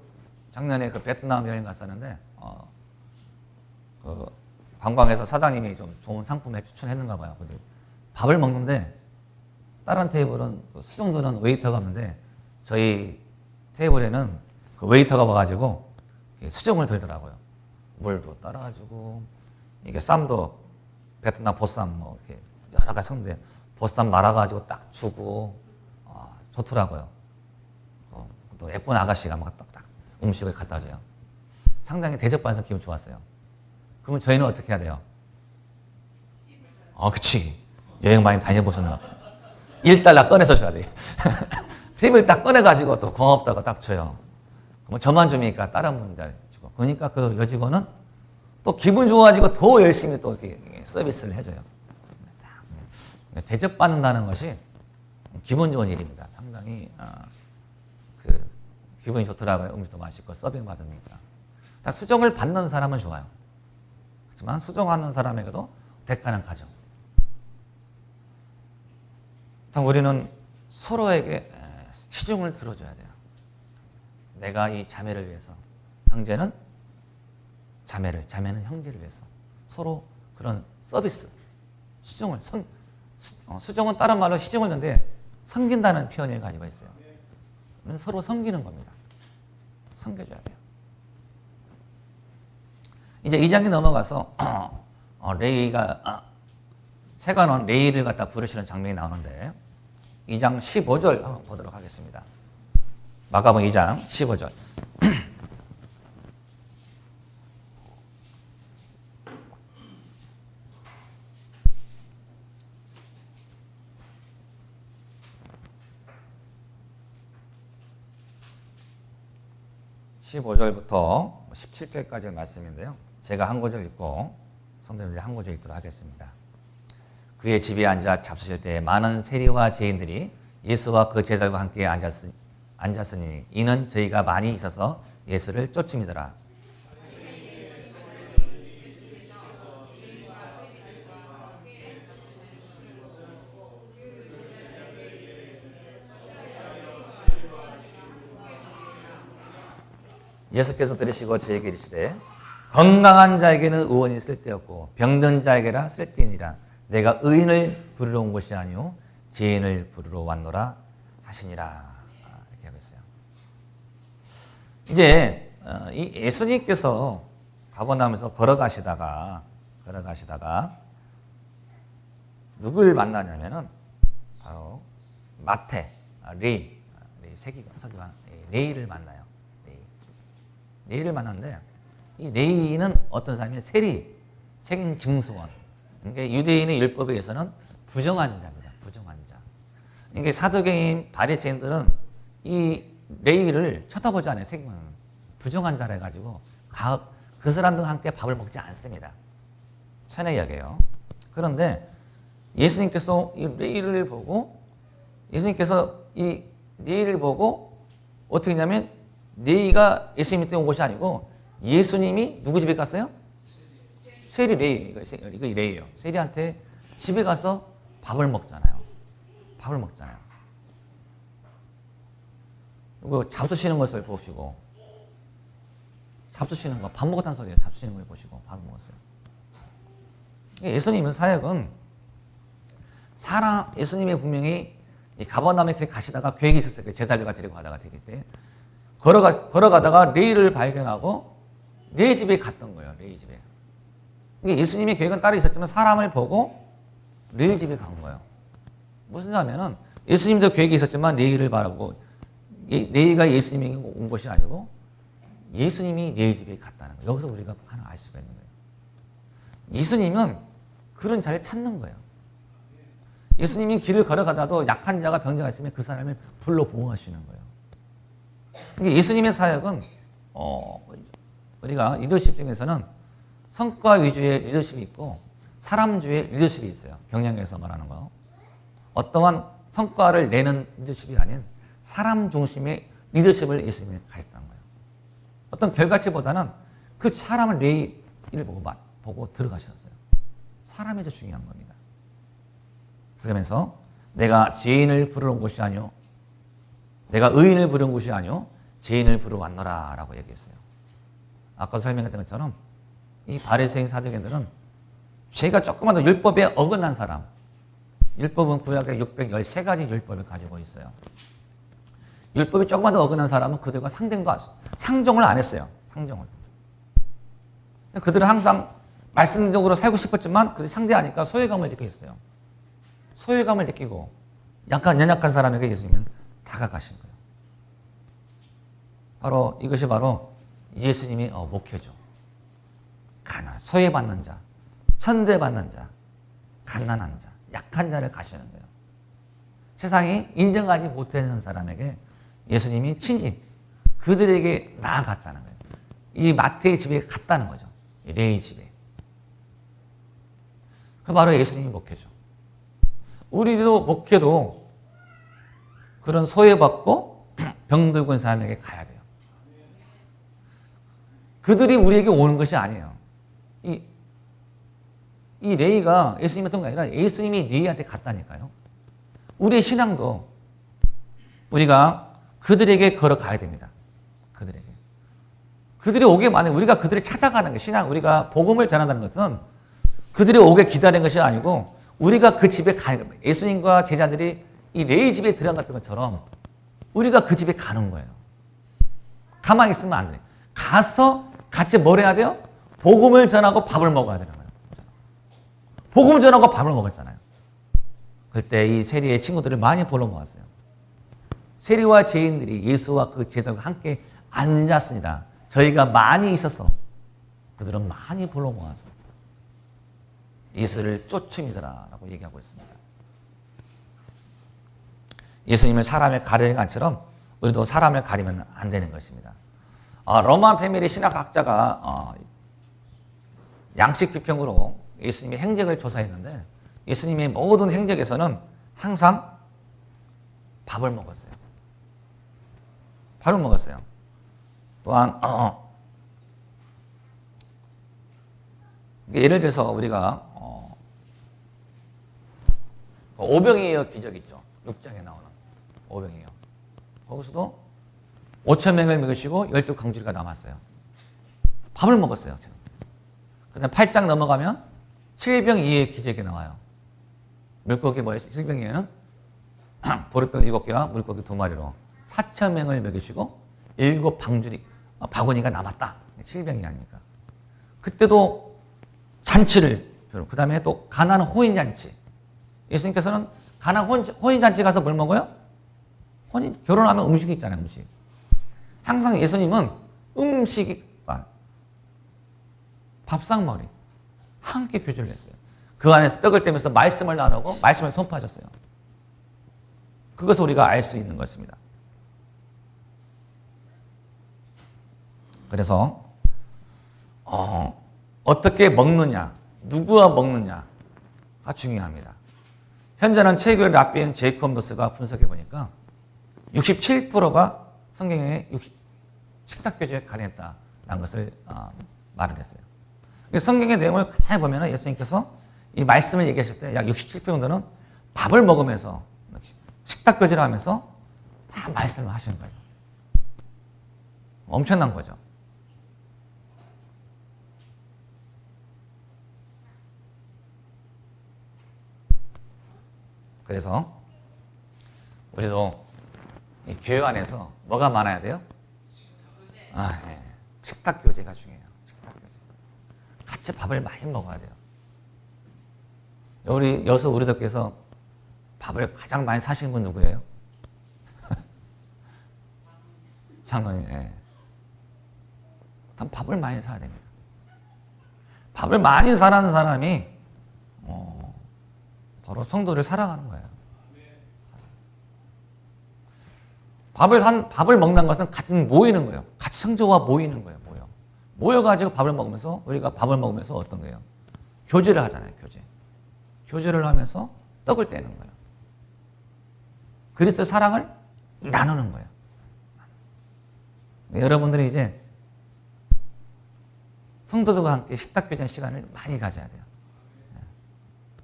작년에 그 베트남 여행 갔었는데 그 관광에서 사장님이 좀 좋은 상품에 추천했는가 봐요. 근데 밥을 먹는데 다른 테이블은 수종드는 웨이터가 없는데 저희 테이블에는 그 웨이터가 와가지고 수종을 들더라고요. 물도 따라가지고 이게 쌈도 베트남 보쌈 이렇게 여러 가지 섞는데 보쌈 말아가지고 딱 주고 좋더라고요. 또 예쁜 아가씨가 막 딱 음식을 갖다 줘요. 상당히 대접받아서 기분 좋았어요. 그러면 저희는 어떻게 해야 돼요? 그치. 여행 많이 다녀보셨나 봐. $1 꺼내서 줘야 돼. 테이블 딱 꺼내가지고 또 고맙다고 딱 줘요. 그럼 저만 주니까 다른 분들 주고. 그러니까 그 여직원은 또 기분 좋아지고 더 열심히 또 이렇게 서비스를 해줘요. 대접받는다는 것이 기분 좋은 일입니다. 상당히 기분이 좋더라고요. 음식도 맛있고 서빙 받으니까. 수정을 받는 사람은 좋아요. 그렇지만 수정하는 사람에게도 대가는 가죠. 우리는 서로에게 시중을 들어줘야 돼요. 내가 이 자매를 위해서, 형제는 자매는 형제를 위해서 서로 그런 서비스, 수중을 수종은 다른 말로 시종을 넣는데 섬긴다는 표현을 가지고 있어요. 서로 섬기는 겁니다. 섬겨줘야 돼요. 이제 2장에 넘어가서 레이가 세관원 레이를 갖다 부르시는 장면이 나오는데 2장 15절 한번 보도록 하겠습니다. 마가복음 2장 15절. (15절부터) 17절까지의 말씀인데요. 제가 한 구절 읽고 성도님들이 한 구절 읽도록 하겠습니다. 그의 집에 앉아 잡수실 때 많은 세리와 죄인들이 예수와 그 제자들과 함께 앉았으니 이는 저희가 많이 있어서 예수를 쫓음이더라. 예수께서 들으시고 저에게 이르시되 건강한 자에게는 의원이 쓸데없고 병든 자에게라 쓸데이니라. 내가 의인을 부르러 온 것이 아니오 죄인을 부르러 왔노라 하시니라. 이렇게 하고 있어요. 이제 이 예수님께서 가버나움에서 걸어가시다가 누굴 만나냐면은 바로 마태, 레이 레이를 만나요. 레이를 만났는데 이 레이는 어떤 사람이에요? 세린 증수원. 그러니까 유대인의 율법에 의해서는 부정한 자입니다. 부정한 자. 그러니까 사두개인 바리새인들은 이 레이를 쳐다보지 않아요. 부정한 자라 해가지고 그 사람들과 함께 밥을 먹지 않습니다. 천의 이야기예요. 그런데 예수님께서 이 레이를 보고 어떻게 했냐면 레이가 예수님 때문에 온 것이 아니고 예수님이 누구 집에 갔어요? 세리 레이. 이거 레이예요. 세리한테 집에 가서 밥을 먹잖아요. 그리고 잡수시는 것을 보시고 밥 먹었다는 소리예요. 잡수시는 걸 보시고 밥을 먹었어요. 예수님의 사역은 예수님이 분명히 가버나움에 가시다가 계획이 있었어요. 제자들과 데리고 가다가 되기 때문에 걸어가다가 레이를 발견하고 레이 집에 갔던 거예요. 레이 집에. 예수님의 계획은 따로 있었지만 사람을 보고 레이 집에 간 거예요. 무슨 말이냐면은 예수님도 계획이 있었지만 레이를 바라보고 레이가 예수님에게 온 것이 아니고 예수님이 레이 집에 갔다는 거예요. 여기서 우리가 하나 알 수가 있는 거예요. 예수님은 그런 자를 찾는 거예요. 예수님이 길을 걸어가다도 약한 자가 병자가 있으면 그 사람을 불러 보호하시는 거예요. 예수님의 사역은 우리가 리더십 중에서는 성과 위주의 리더십이 있고 사람주의 리더십이 있어요. 경영에서 말하는 거. 어떠한 성과를 내는 리더십이 아닌 사람 중심의 리더십을 예수님이 가졌다는 거예요. 어떤 결과치보다는 그 사람을 레이를 보고 들어가셨어요. 사람이 더 중요한 겁니다. 그러면서 내가 죄인을 부르러 온 것이 아니오 내가 의인을 부른 것이 아니오 죄인을 부르러 왔노라 라고 얘기했어요. 아까 설명했던 것처럼 이 바리새인 사두개인들은 죄가 조금만 더 율법에 어긋난 사람, 율법은 구약에 613가지 율법을 가지고 있어요. 율법이 조금만 더 어긋난 사람은 그들과 상종을 안 했어요. 상종을. 그들은 항상 말씀적으로 살고 싶었지만 그들이 상대하니까 소외감을 느꼈어요. 소외감을 느끼고 연약한 사람에게 예수님은 다가가신 거예요. 이것이 바로 예수님이 목회죠. 소외받는 자, 천대받는 자, 가난한 자, 약한 자를 가시는 거예요. 세상이 인정하지 못하는 사람에게 예수님이 친히 그들에게 나아갔다는 거예요. 이 마태의 집에 갔다는 거죠. 이 레이 집에. 그 바로 예수님이 목회죠. 우리도 목회도 그런 소외받고 병들고 있는 사람에게 가야 돼요. 그들이 우리에게 오는 것이 아니에요. 이 레이가 예수님이 했던 게 아니라 예수님이 레이한테 갔다니까요. 우리의 신앙도 우리가 그들에게 걸어가야 됩니다. 그들이 오게 만약 우리가 그들을 찾아가는 게 신앙, 우리가 복음을 전한다는 것은 그들이 오게 기다리는 것이 아니고 우리가 그 집에 예수님과 제자들이 이 레위 집에 들어갔던 것처럼 우리가 그 집에 가는 거예요. 가만히 있으면 안 돼. 가서 같이 뭘 해야 돼요? 복음을 전하고 밥을 먹어야 되는 거예요. 복음을 전하고 밥을 먹었잖아요. 그때 이 세리의 친구들을 많이 불러 모았어요. 세리와 죄인들이 예수와 그 제자들과 함께 앉았습니다. 저희가 많이 있어서 그들은 많이 불러 모았어요. 예수를 쫓음이더라라고 얘기하고 있습니다. 예수님을 사람을 가리는 것처럼 우리도 사람을 가리면 안 되는 것입니다. 로만 패밀리 신학학자가 양식 비평으로 예수님의 행적을 조사했는데 예수님의 모든 행적에서는 항상 밥을 먹었어요. 밥을 먹었어요. 또한 예를 들어서 우리가 오병이어 기적 있죠. 6장에 나오는 오병이어. 거기서도 5,000명을 먹이시고 12강주리가 남았어요. 밥을 먹었어요. 그 다음 8장 넘어가면 7병2의 기적이 나와요. 물고기 뭐예요? 7병2에는 보리떡 7개와 물고기 2마리로 4,000명을 먹이시고 7방주리, 바구니가 남았다. 7병이 아닙니까? 그때도 잔치를, 그 다음에 또 가나안 호인잔치. 예수님께서는 가나안 호인잔치 가서 뭘 먹어요? 결혼하면 음식이 있잖아요, 음식. 항상 예수님은 음식과 밥상머리 함께 교제를 했어요. 그 안에서 떡을 떼면서 말씀을 나누고 말씀을 선포하셨어요. 그것을 우리가 알 수 있는 것입니다. 그래서 어떻게 먹느냐, 누구와 먹느냐가 중요합니다. 현재는 최근 랍비인 제이콥 노스가 분석해 보니까 67%가 성경에 식탁 교제에 관여했다는 것을 말을 했어요. 성경의 내용을 가만히 보면 예수님께서 이 말씀을 얘기하실 때 약 67% 정도는 밥을 먹으면서 식탁 교제를 하면서 다 말씀을 하시는 거예요. 엄청난 거죠. 그래서 우리도 이 교회 안에서 뭐가 많아야 돼요? 네. 식탁 교제가 중요해요. 식탁 교제. 같이 밥을 많이 먹어야 돼요. 여기서 우리들께서 밥을 가장 많이 사시는 분 누구예요? 장로님. 예. 밥을 많이 사야 됩니다. 밥을 많이 사는 사람이 바로 성도를 사랑하는 거예요. 밥을 먹는 것은 같이 모이는 거예요. 같이 성도와 모이는 거예요. 모여가지고 밥을 먹으면서 우리가 밥을 먹으면서 어떤 거예요? 교제를 하잖아요. 교제를 하면서 떡을 떼는 거예요. 그리스도의 사랑을 나누는 거예요. 여러분들이 이제 성도들과 함께 식탁 교제 시간을 많이 가져야 돼요.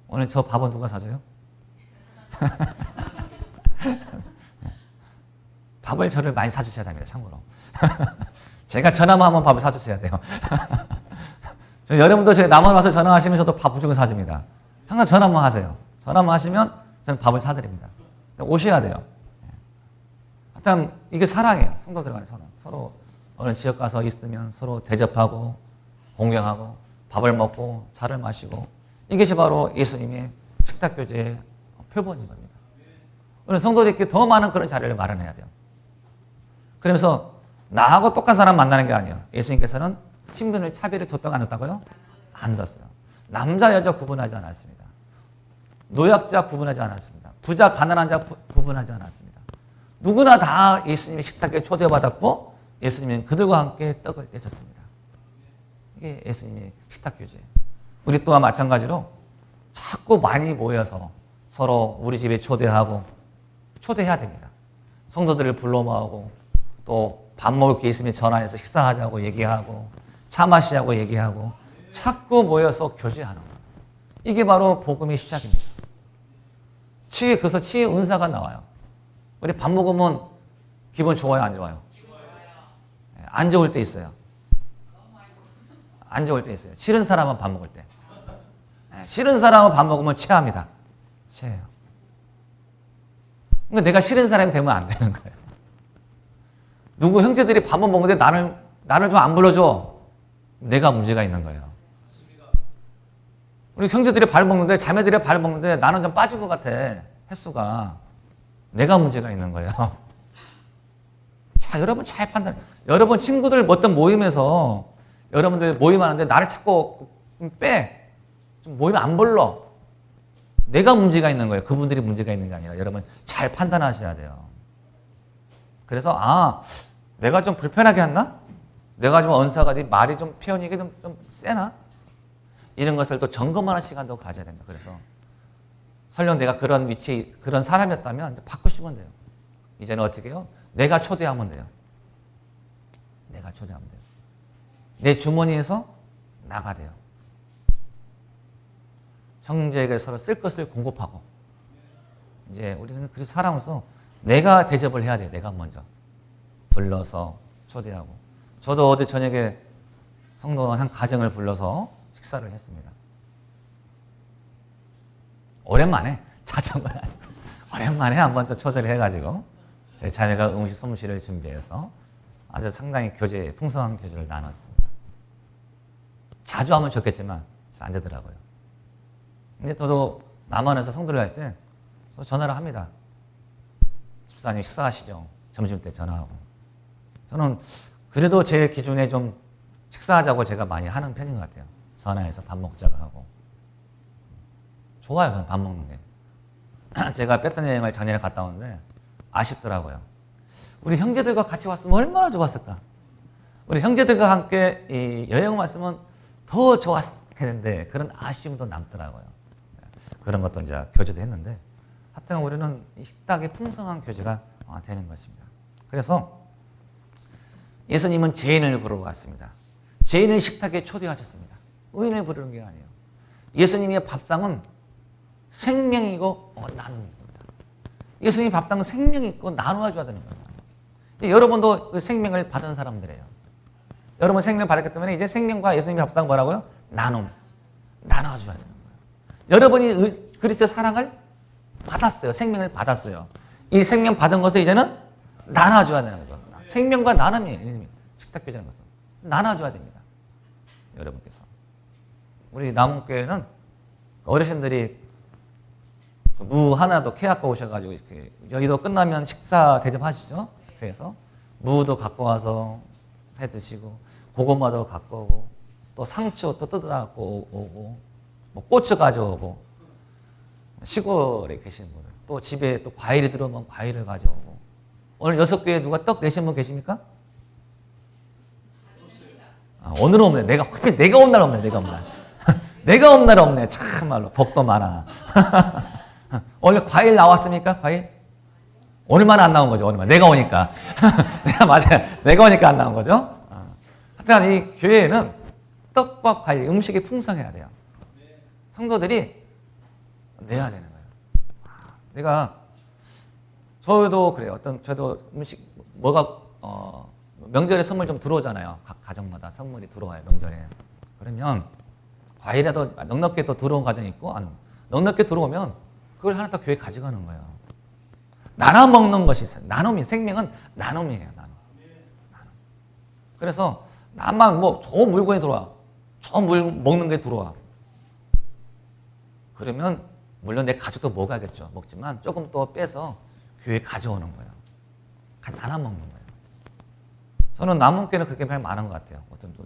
오늘 저 밥은 누가 사줘요? 밥을 저를 많이 사주셔야 됩니다. 참고로. 제가 전화만 하면 밥을 사주셔야 돼요. 여러분도 제 남원 와서 전화하시면 저도 밥 무조건 사줍니다. 항상 전화만 하세요. 전화만 하시면 저는 밥을 사드립니다. 오셔야 돼요. 하여튼 이게 사랑이에요. 성도들 간의 사랑. 서로 어느 지역 가서 있으면 서로 대접하고 공경하고 밥을 먹고 차를 마시고 이것이 바로 예수님의 식탁 교제의 표본인 겁니다. 오늘 성도들께 더 많은 그런 자리를 마련해야 돼요. 그러면서 나하고 똑같은 사람 만나는 게 아니에요. 예수님께서는 신분을 차별을 뒀다고 안 뒀다고요? 안 뒀어요. 남자 여자 구분하지 않았습니다. 노약자 구분하지 않았습니다. 부자 가난한 자 구분하지 않았습니다. 누구나 다 예수님의 식탁에 초대받았고 예수님은 그들과 함께 떡을 떼셨습니다. 이게 예수님의 식탁 교제예요. 우리 또한 마찬가지로 자꾸 많이 모여서 서로 우리 집에 초대해야 됩니다. 성도들을 불러 모으고 또 밥 먹을 게 있으면 전화해서 식사하자고 얘기하고 차 마시자고 얘기하고 자꾸 모여서 교제하는 거예요. 이게 바로 복음의 시작입니다. 그래서 치유의 은사가 나와요. 우리 밥 먹으면 기분 좋아요, 안 좋아요? 안 좋을 때 있어요. 안 좋을 때 있어요. 싫은 사람은 밥 먹을 때. 싫은 사람하고 밥 먹으면 체합니다. 체해요. 그러니까 내가 싫은 사람이 되면 안 되는 거예요. 누구 형제들이 밥을 먹는데 나를 좀 안 불러줘. 내가 문제가 있는 거예요. 우리 형제들이 밥 먹는데, 자매들이 밥 먹는데 나는 좀 빠진 것 같아. 횟수가. 내가 문제가 있는 거예요. 자, 여러분 잘 판단. 여러분 친구들 어떤 모임에서 여러분들 모임하는데 나를 자꾸 빼. 좀 모임 안 불러. 내가 문제가 있는 거예요. 그분들이 문제가 있는 게 아니라 여러분 잘 판단하셔야 돼요. 그래서 내가 좀 불편하게 했나? 내가 좀 언사가 말이 좀 표현이 좀 세나? 이런 것을 또 점검하는 시간도 가져야 된다. 그래서 설령 내가 그런 위치, 그런 사람이었다면 이제 바꾸시면 돼요. 이제는 어떻게 해요? 내가 초대하면 돼요. 내가 초대하면 돼요. 내 주머니에서 나가돼요. 형제에게 서로 쓸 것을 공급하고, 이제 우리는 그래서 사람으로서 내가 대접을 해야 돼요. 내가 먼저 불러서 초대하고. 저도 어제 저녁에 성도원 한 가정을 불러서 식사를 했습니다. 오랜만에, 자전거 아니고 오랜만에 한번 또 초대를 해가지고 저희 자매가 음식 솜씨를 준비해서 아주 상당히 풍성한 교제를 나눴습니다. 자주 하면 좋겠지만 안 되더라고요. 근데 저도 남한에서 성도를 할 때 전화를 합니다. 집사님 식사하시죠? 점심때 전화하고. 저는 그래도 제 기준에 좀 식사하자고 제가 많이 하는 편인 것 같아요. 전화해서 밥 먹자고 하고. 좋아요, 밥 먹는 게. 제가 베트남 여행을 작년에 갔다 왔는데 아쉽더라고요. 우리 형제들과 같이 왔으면 얼마나 좋았을까. 우리 형제들과 함께 이 여행 왔으면 더 좋았을 텐데 그런 아쉬움도 남더라고요. 그런 것도 이제 교제도 했는데 하여튼 우리는 식탁에 풍성한 교제가 되는 것입니다. 그래서 예수님은 죄인을 부르러 갔습니다. 죄인을 식탁에 초대하셨습니다. 의인을 부르는 게 아니에요. 예수님의 밥상은 생명이고 나눔입니다. 예수님의 밥상은 생명이 있고 나누어 줘야 되는 거예요. 여러분도 그 생명을 받은 사람들이에요. 여러분 생명을 받았기 때문에 이제 생명과 예수님의 밥상 뭐라고요? 나눠 줘야 되는 거예요. 여러분이 그리스도의 사랑을 받았어요. 생명을 받았어요. 이 생명 받은 것을 이제는 나눠줘야 되는 거죠. 생명과 나눔이 식탁교제라는 것은 나눠줘야 됩니다. 여러분께서. 우리 남원교회는 어르신들이 무 하나도 캐갖고 오셔가지고 이렇게 여기도 끝나면 식사 대접하시죠. 교회에서 무도 갖고 와서 해 드시고 고구마도 갖고 오고 또 상추 또 뜯어갖고 오고 뭐 고추 가져오고 시골에 계신 분들 또 집에 또 과일이 들어오면 과일을 가져오고. 오늘 6교회 누가 떡 내신 분 계십니까? 오늘은 없네. 내가 온 날 없네. 내가 온 날. 내가 온 날 없네. 참말로 복도 많아. 오늘 과일 나왔습니까? 과일? 오늘만 안 나온 거죠. 오늘만. 내가 오니까. 맞아요. 내가 오니까 안 나온 거죠. 하여튼 이 교회에는 떡과 과일, 음식이 풍성해야 돼요. 성도들이 내야 되는 거예요. 저도 그래요. 저도 음식, 명절에 선물 좀 들어오잖아요. 각 가정마다 선물이 들어와요, 명절에. 그러면 과일이라도 넉넉히 또 들어온 가정이 있고, 넉넉히 들어오면 그걸 하나 또 교회 가져가는 거예요. 나눠 먹는 것이 있어요. 생명은 나눔이에요, 나눔. 그래서 나만 좋은 물건이 들어와. 좋은 먹는 게 들어와. 그러면 물론 내 가족도 먹어야겠죠. 먹지만 조금 또 빼서 교회에 가져오는 거예요. 나눠 먹는 거예요. 저는 남원교회는 그렇게 많은 것 같아요.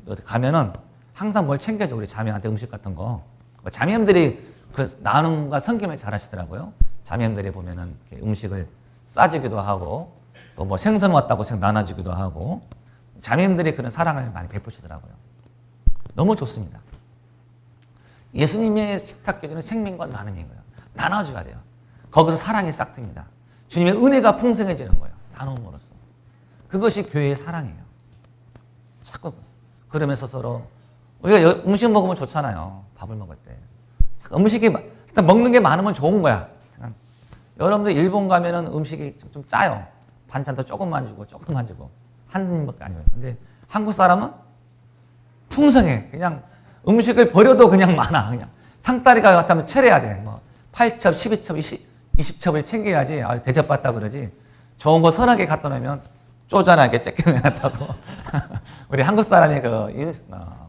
어디 가면은 항상 뭘 챙겨줘. 우리 자매한테 음식 같은 거. 자매님들이 그 나눔과 섬김을 잘 하시더라고요. 자매님들이 보면은 음식을 싸주기도 하고 또 뭐 생선 왔다고 나눠주기도 하고 자매님들이 그런 사랑을 많이 베푸시더라고요. 너무 좋습니다. 예수님의 식탁교제는 생명과 나눔인 거예요. 나눠줘야 돼요. 거기서 사랑이 싹 틉니다. 주님의 은혜가 풍성해지는 거예요. 나눔으로써. 그것이 교회의 사랑이에요. 자꾸 그러면서 서로 우리가 음식 먹으면 좋잖아요. 밥을 먹을 때. 음식이 일단 먹는 게 많으면 좋은 거야. 여러분들 일본 가면은 음식이 좀 짜요. 반찬도 조금만 주고 한 입밖에 아니에요. 근데 한국 사람은 풍성해. 그냥 음식을 버려도 그냥 많아. 그냥 상다리가 같으면 차려야 돼. 뭐 8첩, 12첩, 20첩을 챙겨야지 대접받다 그러지. 좋은 거 선하게 갖다 놓으면 쪼잔하게 째껴내놨다고. 우리 한국 사람의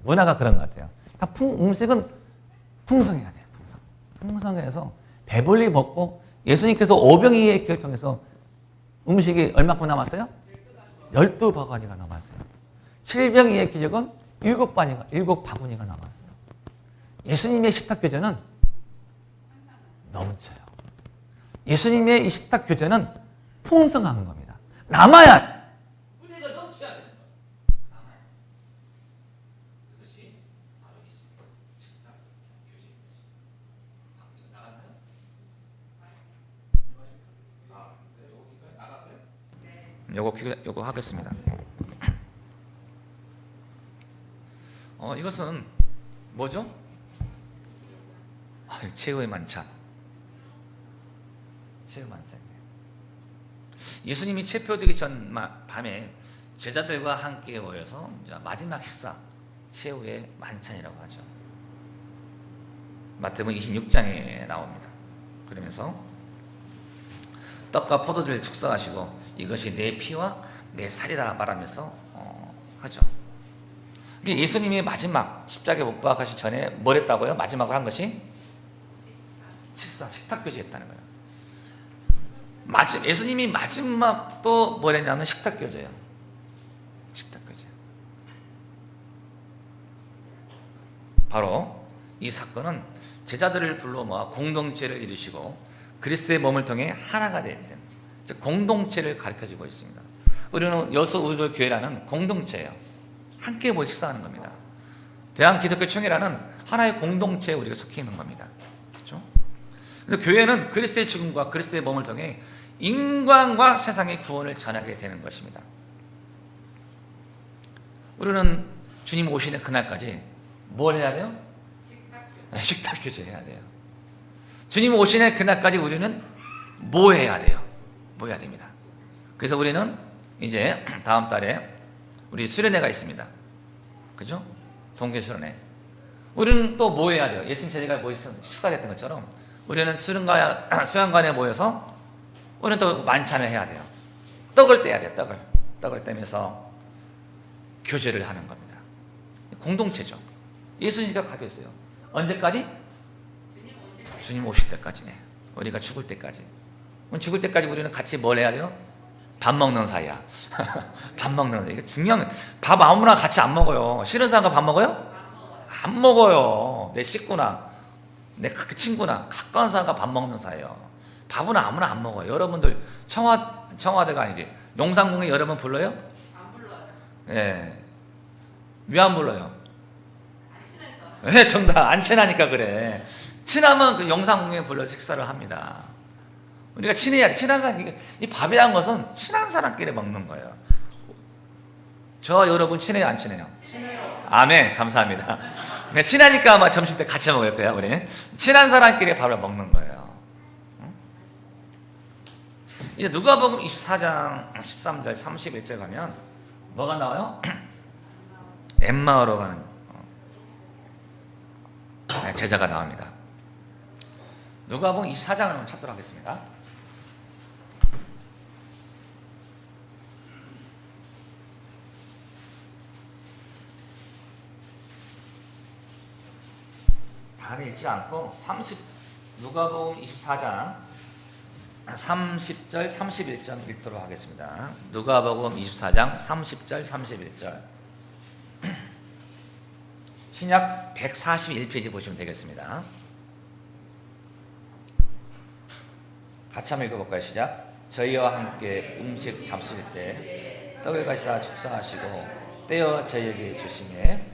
문화가 그런 것 같아요. 음식은 풍성해야 돼요. 풍성해서 배불리 먹고 예수님께서 오병이의 기를 통해서 음식이 얼마큼 남았어요? 12바구니가 남았어요. 칠병이의 기적은 7바구니가 남았어요. 예수님의 식탁 교제는 넘쳐요. 예수님의 이 식탁 교제는 풍성한 겁니다. 남아야 은혜가 넘쳐야 되는 거예요. 남아야. 그것이 바로 이 식탁 교제인 것입니다. 나갔나요? 나갔어요? 요거 하겠습니다. 이것은 뭐죠? 최후의 만찬. 최후 만찬이에요. 예수님이 체포되기 전 밤에 제자들과 함께 모여서 마지막 식사, 최후의 만찬이라고 하죠. 마태복음 26장에 나옵니다. 그러면서 떡과 포도주를 축사하시고 이것이 내 피와 내 살이라 말하면서 하죠. 예수님이 마지막 십자가에 못 박히기 전에 뭘 했다고요? 마지막으로 한 것이 식탁 교제했다는 거예요. 예수님이 마지막 또 뭘 했냐면 식탁 교제예요. 식탁 교제. 바로 이 사건은 제자들을 불러 모아 공동체를 이루시고 그리스도의 몸을 통해 하나가 되는 공동체를 가르쳐주고 있습니다. 우리는 여수우주도 교회라는 공동체예요. 함께 모여 식사하는 겁니다. 대한기독교총회라는 하나의 공동체에 우리가 속해 있는 겁니다. 그렇죠? 교회는 그리스도의 죽음과 그리스도의 몸을 통해 인간과 세상의 구원을 전하게 되는 것입니다. 우리는 주님 오시는 그날까지 뭘 해야 돼요? 식탁 교제 해야 돼요. 주님 오시는 그날까지 우리는 뭐 해야 돼요? 뭐 해야 됩니다. 그래서 우리는 이제 다음 달에 우리 수련회가 있습니다. 그죠? 동계 수련회. 우리는 또 뭐 해야 돼요? 예수님 제자가 모여서 식사했던 것처럼 우리는 수양관에 모여서 우리는 또 만찬을 해야 돼요. 떡을 떼야 돼요. 떡을 떼면서 교제를 하는 겁니다. 공동체죠. 예수님과 가고 있어요. 언제까지? 주님 오실 때까지. 우리가 죽을 때까지. 죽을 때까지 우리는 같이 뭘 해야 돼요? 밥 먹는 사이야. 밥 먹는 사이. 이게 중요한 거예요. 밥 아무나 같이 안 먹어요. 싫은 사람과 밥 먹어요? 안 먹어요. 내 식구나, 내 친구나, 가까운 사람과 밥 먹는 사이예요. 밥은 아무나 안 먹어요. 여러분들 청와대가 이제 용산공에 여러분 불러요? 안 불러요. 예. 왜 안 불러요? 안 친해서. 예, 정답. 안 친하니까 그래. 친하면 그 용산공에 불러서 식사를 합니다. 우리가 친해야 돼. 친한 사람, 이 밥이라는 것은 친한 사람끼리 먹는 거예요. 저 여러분 친해요, 안 친해요? 친해요. 아멘. 감사합니다. 그러니까 친하니까 아마 점심 때 같이 먹을 거야, 우리. 친한 사람끼리 밥을 먹는 거예요. 이제 누가복음 24장 13절 31절 가면 뭐가 나와요? 엠마오로 가는 제자가 나옵니다. 누가복음 24장을 찾도록 하겠습니다. 다 읽지 않고 누가복음 24장 30절 31절 읽도록 하겠습니다. 누가복음 24장 30절 31절. 신약 141페이지 보시면 되겠습니다. 같이 한번 읽어볼까요? 시작. 저희와 함께 음식 잡수실 때 떡을 가시사 축사하시고 떼어 저희에게 주시매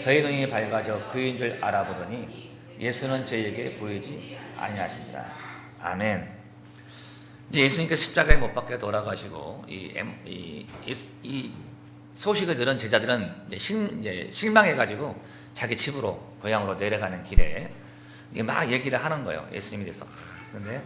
저희 눈이 밝아져 그인 줄 알아보더니 예수는 저희에게 보이지 아니하시니라. 아멘. 이제 예수님께서 십자가에 못 박혀 돌아가시고 이 소식을 들은 제자들은 이제 실망해가지고 자기 집으로 고향으로 내려가는 길에 이게 막 얘기를 하는 거예요. 예수님에 대해서. 그런데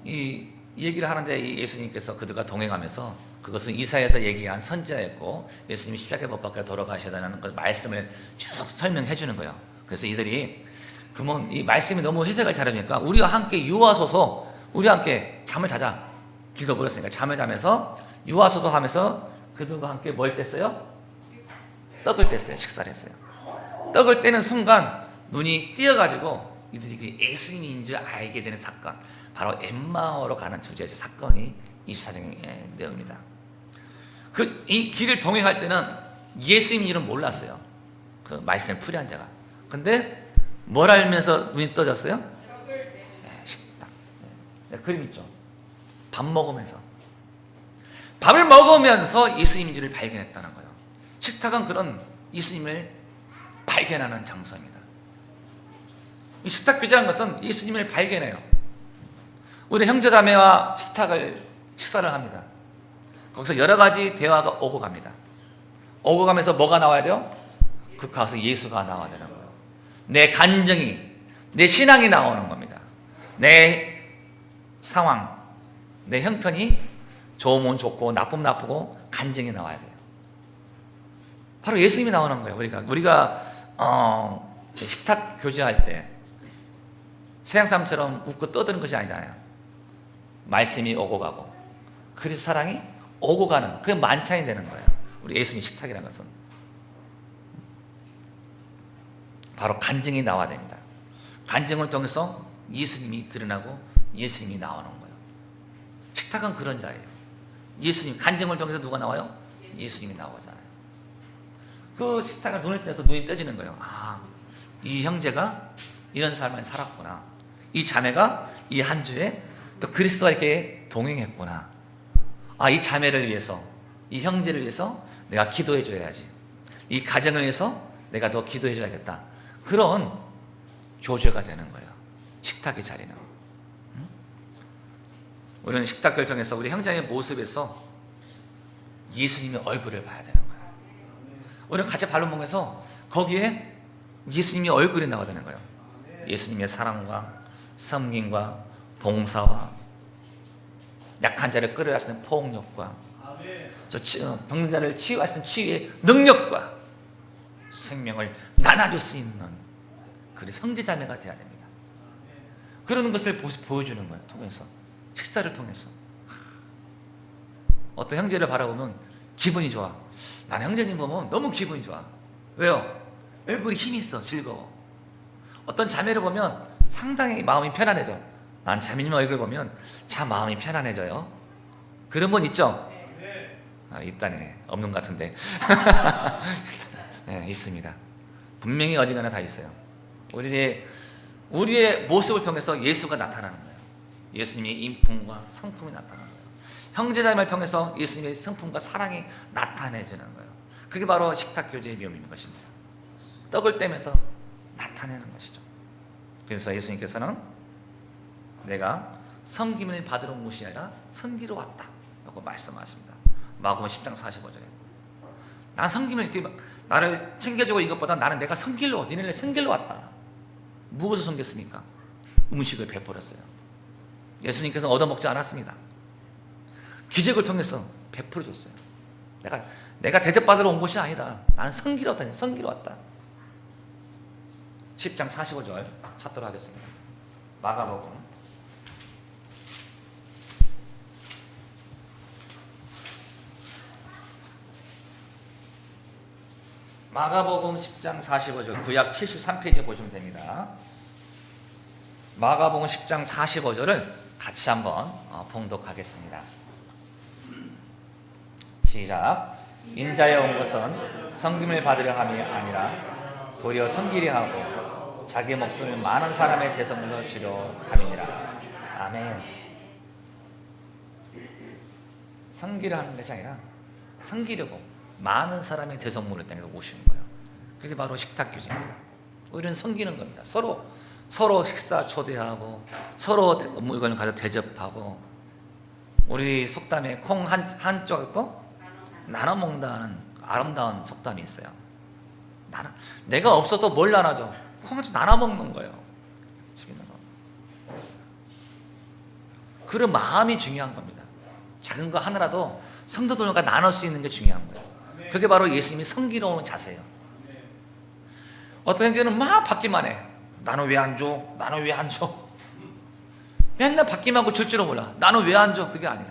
이 얘기를 하는데 이 예수님께서 그들과 동행하면서 그것은 이사야에서 얘기한 선지자였고 예수님이 십자가에 못 박혀 돌아가셔야 되는 그 말씀을 쭉 설명해 주는 거예요. 그래서 이들이 그러면 이 말씀이 너무 해석을 잘하니까 우리와 함께 유하소서, 우리와 함께 잠을 자자. 길어버렸으니까 잠을 자면서 유하소서 하면서 그들과 함께 뭘 뗐어요? 떡을 뗐어요. 식사를 했어요. 떡을 떼는 순간 눈이 띄어가지고 이들이 그 예수님인 줄 알게 되는 사건, 바로 엠마오로 가는 주제의 사건이 24장의 내용입니다. 이 길을 동행할 때는 예수님인 줄은 몰랐어요. 그 말씀을 풀이한 자가. 근데 뭘 알면서 눈이 떠졌어요? 식탁. 그림 있죠. 밥 먹으면서. 밥을 먹으면서 예수님인 줄을 발견했다는 거예요. 식탁은 그런 예수님을 발견하는 장소입니다. 이 식탁 교제라는 것은 예수님을 발견해요. 우리 형제자매와 식사를 합니다. 거기서 여러 가지 대화가 오고 갑니다. 오고 가면서 뭐가 나와야 돼요? 그 가서 예수가 나와야 되는 거예요. 내 간증이, 내 신앙이 나오는 겁니다. 내 상황, 내 형편이 좋으면 좋고 나쁘면 나쁘고 간증이 나와야 돼요. 바로 예수님이 나오는 거예요. 우리가 식탁 교제할 때 세상 사람처럼 웃고 떠드는 것이 아니잖아요. 말씀이 오고 가고 그리스도 사랑이 오고 가는, 그게 만찬이 되는 거예요. 우리 예수님 식탁이라는 것은 바로 간증이 나와야 됩니다. 간증을 통해서 예수님이 드러나고 예수님이 나오는 거예요. 식탁은 그런 자예요. 예수님, 간증을 통해서 누가 나와요? 예수님이 나오잖아요. 그 식탁을 눈을 떼서 눈이 떠지는 거예요. 아, 이 형제가 이런 삶을 살았구나. 이 자매가 이 한 주에 또 그리스도와 이렇게 동행했구나. 아, 이 자매를 위해서, 이 형제를 위해서 내가 기도해 줘야지. 이 가정을 위해서 내가 더 기도해 줘야겠다. 그런 교제가 되는 거예요. 식탁의 자리는. 우리는 식탁을 통해서 우리 형제의 모습에서 예수님의 얼굴을 봐야 되는 거예요. 우리는 같이 밥을 먹으면서 거기에 예수님의 얼굴이 나와야 되는 거예요. 예수님의 사랑과 섬김과 봉사와 약한 자를 끌어다시는 포옹력과 병든 자를 치유하시는 치유의 능력과 생명을 나눠줄 수 있는 그래서 형제자매가 돼야 됩니다. 그러는 것을 보여주는 거예요. 통해서 식사를 통해서 어떤 형제를 바라보면 기분이 좋아. 나는 형제님 보면 너무 기분이 좋아. 왜요? 얼굴이 힘이 있어. 즐거워. 어떤 자매를 보면 상당히 마음이 편안해져. 난 자매님 얼굴 보면 참 마음이 편안해져요. 그런 분 있죠? 아, 있다네. 없는 것 같은데. 네, 있습니다. 분명히 어디가나 다 있어요. 우리의 모습을 통해서 예수가 나타나는 거예요. 예수님의 인품과 성품이 나타나는 거예요. 형제자매를 통해서 예수님의 성품과 사랑이 나타내지는 거예요. 그게 바로 식탁 교제의 묘미인 것입니다. 떡을 떼면서 나타내는 것이죠. 그래서 예수님께서는 내가 섬김을 받으러 온 것이 아니라 섬기러 왔다 라고 말씀하십니다. 마가복음 10장 45절에 난 섬김을 이렇게 나를 챙겨주고 이것보다 나는 내가 섬기러, 니네를 섬기러 왔다. 무엇을 섬겼습니까? 음식을 베풀었어요. 예수님께서 얻어먹지 않았습니다. 기적을 통해서 베풀어줬어요. 내가 대접받으러 온 것이 아니다. 나는 섬기러 왔다. 10장 45절 찾도록 하겠습니다. 마가복음 10장 45절 구약 73페이지 보시면 됩니다. 마가복음 10장 45절을 같이 한번 봉독하겠습니다. 시작. 인자에 온 것은 섬김을 받으려 함이 아니라 도리어 섬기려 하고 자기의 목숨을 많은 사람의 대성물로 주려 함이니라. 아멘. 섬기려 하는 것이 아니라 섬기려고 많은 사람의 대성물을 땅에 오시는 거예요. 그게 바로 식탁 교제입니다. 우리는 섬기는 겁니다. 서로 식사 초대하고 서로 물건을 가져 대접하고 우리 속담에 콩 한쪽도 나눠 먹는다는 아름다운 속담이 있어요. 내가 없어서 뭘 나눠줘? 콩 한쪽 나눠 먹는 거예요. 재밌는 거. 그런 마음이 중요한 겁니다. 작은 거 하나라도 성도들과 나눌 수 있는 게 중요한 거예요. 그게 바로 예수님이 섬기러 오는 자세예요. 어떤 형제는 막 받기만 해. 나는 왜 안 줘? 나는 왜 안 줘? 맨날 받기만 하고 줄 줄은 몰라. 나는 왜 안 줘? 그게 아니야.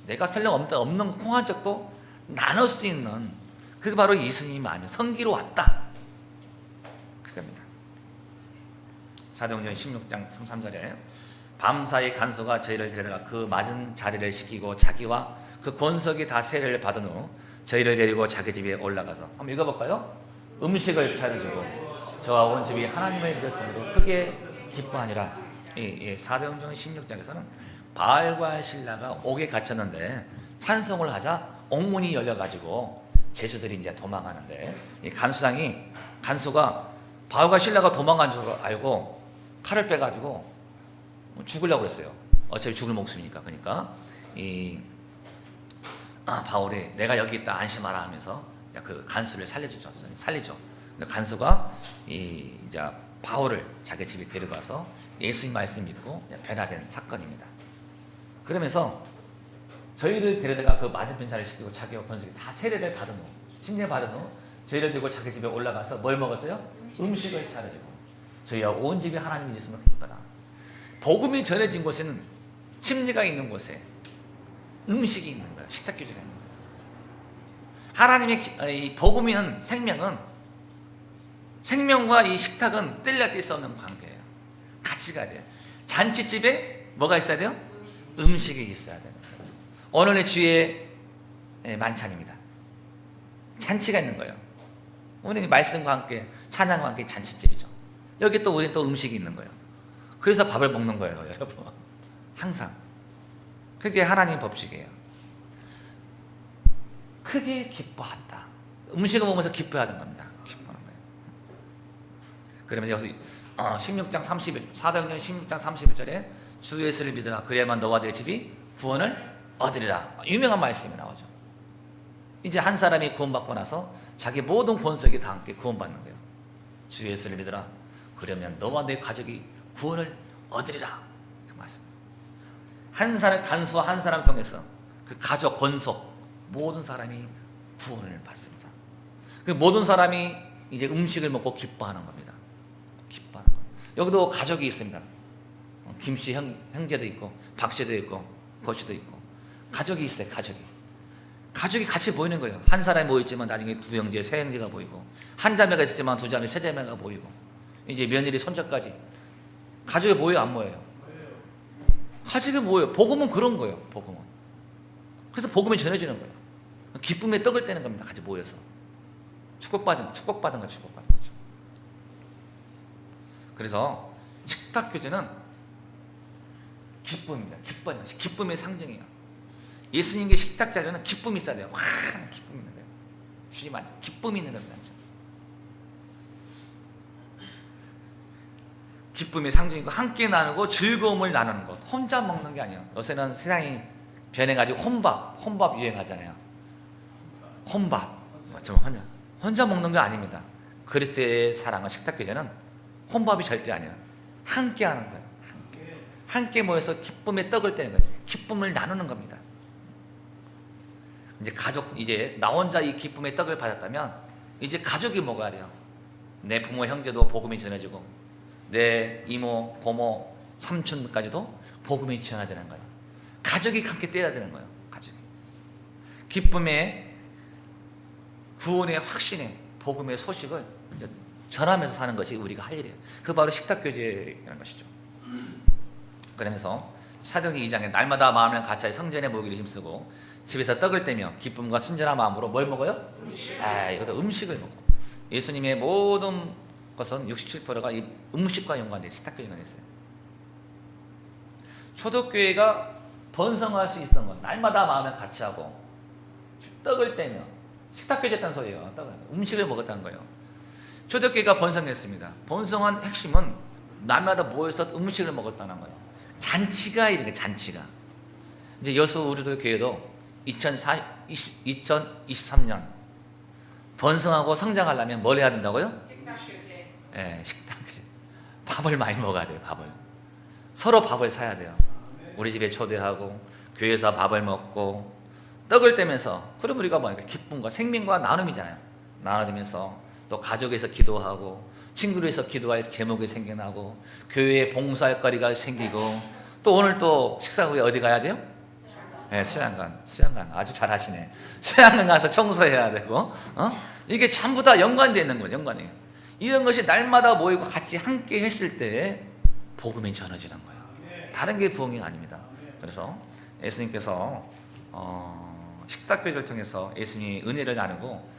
내가 설령 없는 콩 한 적도 나눌 수 있는, 그게 바로 예수님 마음이 성기로 왔다, 그겁니다. 사도행전 16장 33절에 밤사이 간수가 저희를 데려가 그 맞은 자리를 시키고 자기와 그 권석이 다 세례를 받은 후 저희를 데리고 자기 집에 올라가서, 한번 읽어볼까요? 음식을 차려주고 저와 온 집이 하나님을 믿었으므로 크게 기뻐하니라. 사도행전 16장에서는 바알과 신라가 옥에 갇혔는데 찬송을 하자 옥문이 열려가지고 제주들이 이제 도망가는데, 이 간수가 바울과 신라가 도망간 줄 알고 칼을 빼가지고 죽으려고 했어요. 어차피 죽을 목숨이니까. 그러니까 바울이 내가 여기 있다 안심하라 하면서 그 간수를 살리죠. 간수가 이제 바울을 자기 집에 데려가서 예수님 말씀 믿고 변화된 사건입니다. 그러면서 저희를 데려다가 그 맞은편 자리를 시키고 자기와 권속이 다 세례를 받은 후, 침례 받은 후 저희를 들고 자기 집에 올라가서 뭘 먹었어요? 음식을 차려주고 저희와 온 집이 하나님이 있으면 기뻐라. 복음이 전해진 곳에는, 침례가 있는 곳에 음식이 있는 거예요. 식탁교제가 있는 거예요. 하나님의 이 복음이는 생명과 이 식탁은 뗄래야 뗄 수 없는 관계예요. 같이 가야 돼요. 잔치집에 뭐가 있어야 돼요? 음식이 있어야 돼요. 오늘의 주의 만찬입니다. 잔치가 있는 거예요. 우리는 말씀과 함께 찬양과 함께 잔치집이죠. 여기 또 우리는 또 음식이 있는 거예요. 그래서 밥을 먹는 거예요, 여러분. 항상. 그게 하나님 법칙이에요. 크게 기뻐한다. 음식을 먹으면서 기뻐하는 겁니다. 기뻐하는 거예요. 그러면서 여기서 16장 31, 사도행전 16장 31절에 주 예수를 믿으라. 그래야만 너와 내 집이 구원을 얻으리라. 유명한 말씀이 나오죠. 이제 한 사람이 구원받고 나서 자기 모든 권속이 다 함께 구원받는 거예요. 주 예수를 믿으라. 그러면 너와 내 가족이 구원을 얻으리라. 그 말씀. 간수와 한 사람 통해서 그 가족, 권속 모든 사람이 구원을 받습니다. 그 모든 사람이 이제 음식을 먹고 기뻐하는 겁니다. 기뻐하는 겁니다. 여기도 가족이 있습니다. 김씨 형제도 있고 박씨도 있고 고씨도 있고 가족이 있어요. 가족이 같이 모이는 거예요. 한 사람이 모였지만 나중에 두 형제, 세 형제가 모이고, 한 자매가 있었지만 두 자매, 세 자매가 모이고, 이제 며느리, 손자까지 가족이 모여요, 안 모여요? 가족이 모여요. 복음은 그런 거예요. 복음은. 그래서 복음이 전해지는 거예요. 기쁨의 떡을 떼는 겁니다. 같이 모여서 축복받은 거죠. 그래서 식탁교제는 기쁨입니다. 기쁨의 상징이에요. 예수님께 식탁 자리는 기쁨이 있어야 돼요. 와, 기쁨이 있는 거예요. 주님 앉아. 기쁨이 있는 겁니다. 기쁨의 상징이고 함께 나누고 즐거움을 나누는 것. 혼자 먹는 게 아니에요. 요새는 세상이 변해가지고 혼밥 유행하잖아요. 혼밥. 맞죠? 혼자 먹는 거 아닙니다. 그리스도의 사랑은 식탁교제는 혼밥이 절대 아니에요. 함께 하는 거예요. 함께 모여서 기쁨의 떡을 떼는 거예요. 기쁨을 나누는 겁니다. 이제 나 혼자 이 기쁨의 떡을 받았다면 이제 가족이 먹어야 돼요. 내 부모 형제도 복음이 전해지고 내 이모 고모 삼촌까지도 복음이 전해야 되는 거예요. 가족이 함께 떼야 되는 거예요. 가족이 기쁨의 구원의 확신의 복음의 소식을 전하면서 사는 것이 우리가 할 일이에요. 그 바로 식탁교제라는 것이죠. 그러면서 사도행전 2장에 날마다 마음을 같이 성전에 모이기를 힘쓰고 집에서 떡을 떼며 기쁨과 순전한 마음으로 뭘 먹어요? 이것도 음식을 먹고, 예수님의 모든 것은 67%가 이 음식과 연관된 식탁교제가 있어요. 초대교회가 번성할 수 있었던 건 날마다 마음을 같이 하고 떡을 떼며 식탁교제했다는 소리예요. 음식을 먹었다는 거예요. 초대교회가 번성했습니다. 번성한 핵심은 날마다 모여서 음식을 먹었다는 거예요. 잔치가 이런 게 잔치가. 이제 여수 우리들 교회도 2023년 번성하고 성장하려면 뭘 해야 된다고요? 식탁교제. 네, 식탁교제. 밥을 많이 먹어야 돼요. 서로 밥을 사야 돼요. 우리 집에 초대하고 교회에서 밥을 먹고 떡을 떼면서, 그럼 우리가 뭐니까 기쁨과 생명과 나눔이잖아요. 나누면서 또 가족에서 기도하고 친구를 위해서 기도할 제목이 생겨나고 교회에 봉사할 거리가 생기고 또 오늘 또 식사 후에 어디 가야 돼요? 네, 수양관 아주 잘하시네. 수양관 가서 청소해야 되고 이게 전부 다 연관되어 있는 거예요. 연관이. 이런 것이 날마다 모이고 같이 함께 했을 때 복음이 전해지는 거예요. 다른 게 부흥이 아닙니다. 그래서 예수님께서 식탁교제를 통해서 예수님이 은혜를 나누고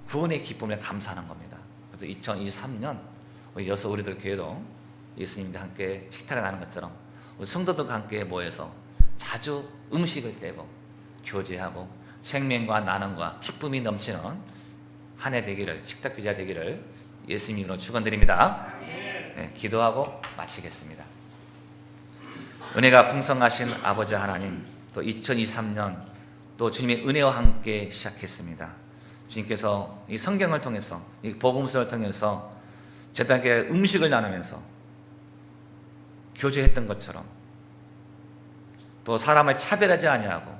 구원의 기쁨을 감사하는 겁니다. 그래서 2023년 우리 여수 우리들 교회도 예수님과 함께 식탁을 나누는 것처럼 우리 성도들과 함께 모여서 자주 음식을 떼고 교제하고 생명과 나눔과 기쁨이 넘치는 한 해 되기를, 식탁교제가 되기를 예수님으로 축원드립니다. 네, 기도하고 마치겠습니다. 은혜가 풍성하신 아버지 하나님, 또 2023년 또 주님의 은혜와 함께 시작했습니다. 주님께서 이 성경을 통해서, 이 복음서를 통해서 제단계 음식을 나누면서 교제했던 것처럼 또 사람을 차별하지 아니하고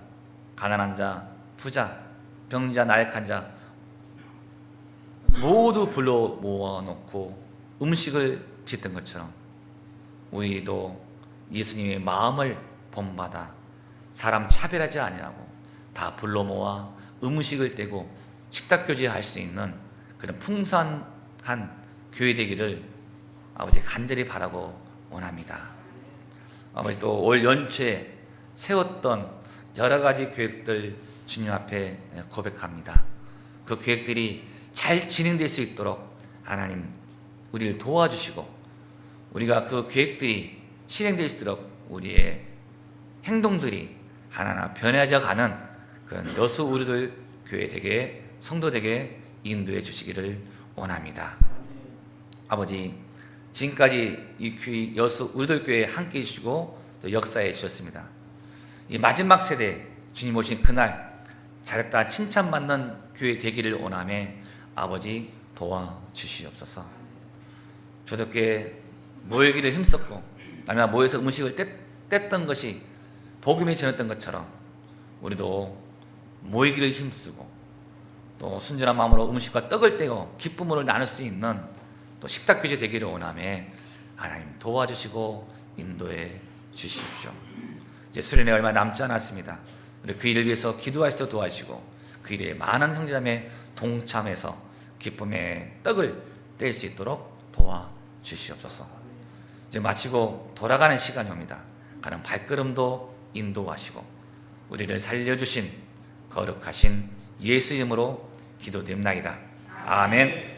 가난한 자, 부자, 병자, 나약한 자 모두 불러 모아놓고 음식을 짓던 것처럼 우리도 예수님의 마음을 본받아 사람 차별하지 아니하고 다 불러 모아 음식을 떼고 식탁교제할 수 있는 그런 풍성한 교회 되기를 아버지 간절히 바라고 원합니다. 아버지 또 올 연초에 세웠던 여러 가지 계획들 주님 앞에 고백합니다. 그 계획들이 잘 진행될 수 있도록 하나님 우리를 도와주시고 우리가 그 계획들이 실행될수록 우리의 행동들이 하나하나 변해져 가는 그런 여수 우리들 교회 되게 성도 되게 인도해 주시기를 원합니다. 아버지 지금까지 이 여수 우리들 교회에 함께 해주시고 또 역사해 주셨습니다. 이 마지막 세대 주님 오신 그날 잘했다 칭찬받는 교회 되기를 원하며 아버지 도와주시옵소서. 주님께 모이기를 힘썼고 아니면 모여서 음식을 뗐던 것이 복음이 전했던 것처럼 우리도 모이기를 힘쓰고 또 순전한 마음으로 음식과 떡을 떼고 기쁨으로 나눌 수 있는 또 식탁교제 되기를 원하며 하나님 도와주시고 인도해 주십시오. 이제 수련회 얼마 남지 않았습니다. 우리 그 일을 위해서 기도할 수도 도와주시고 그 일에 많은 형제자매 동참해서 기쁨의 떡을 뗄 수 있도록 도와주시옵소서. 이제 마치고 돌아가는 시간이 옵니다. 가는 발걸음도 인도하시고 우리를 살려주신 거룩하신 예수 이름으로 기도드립나이다. 아멘.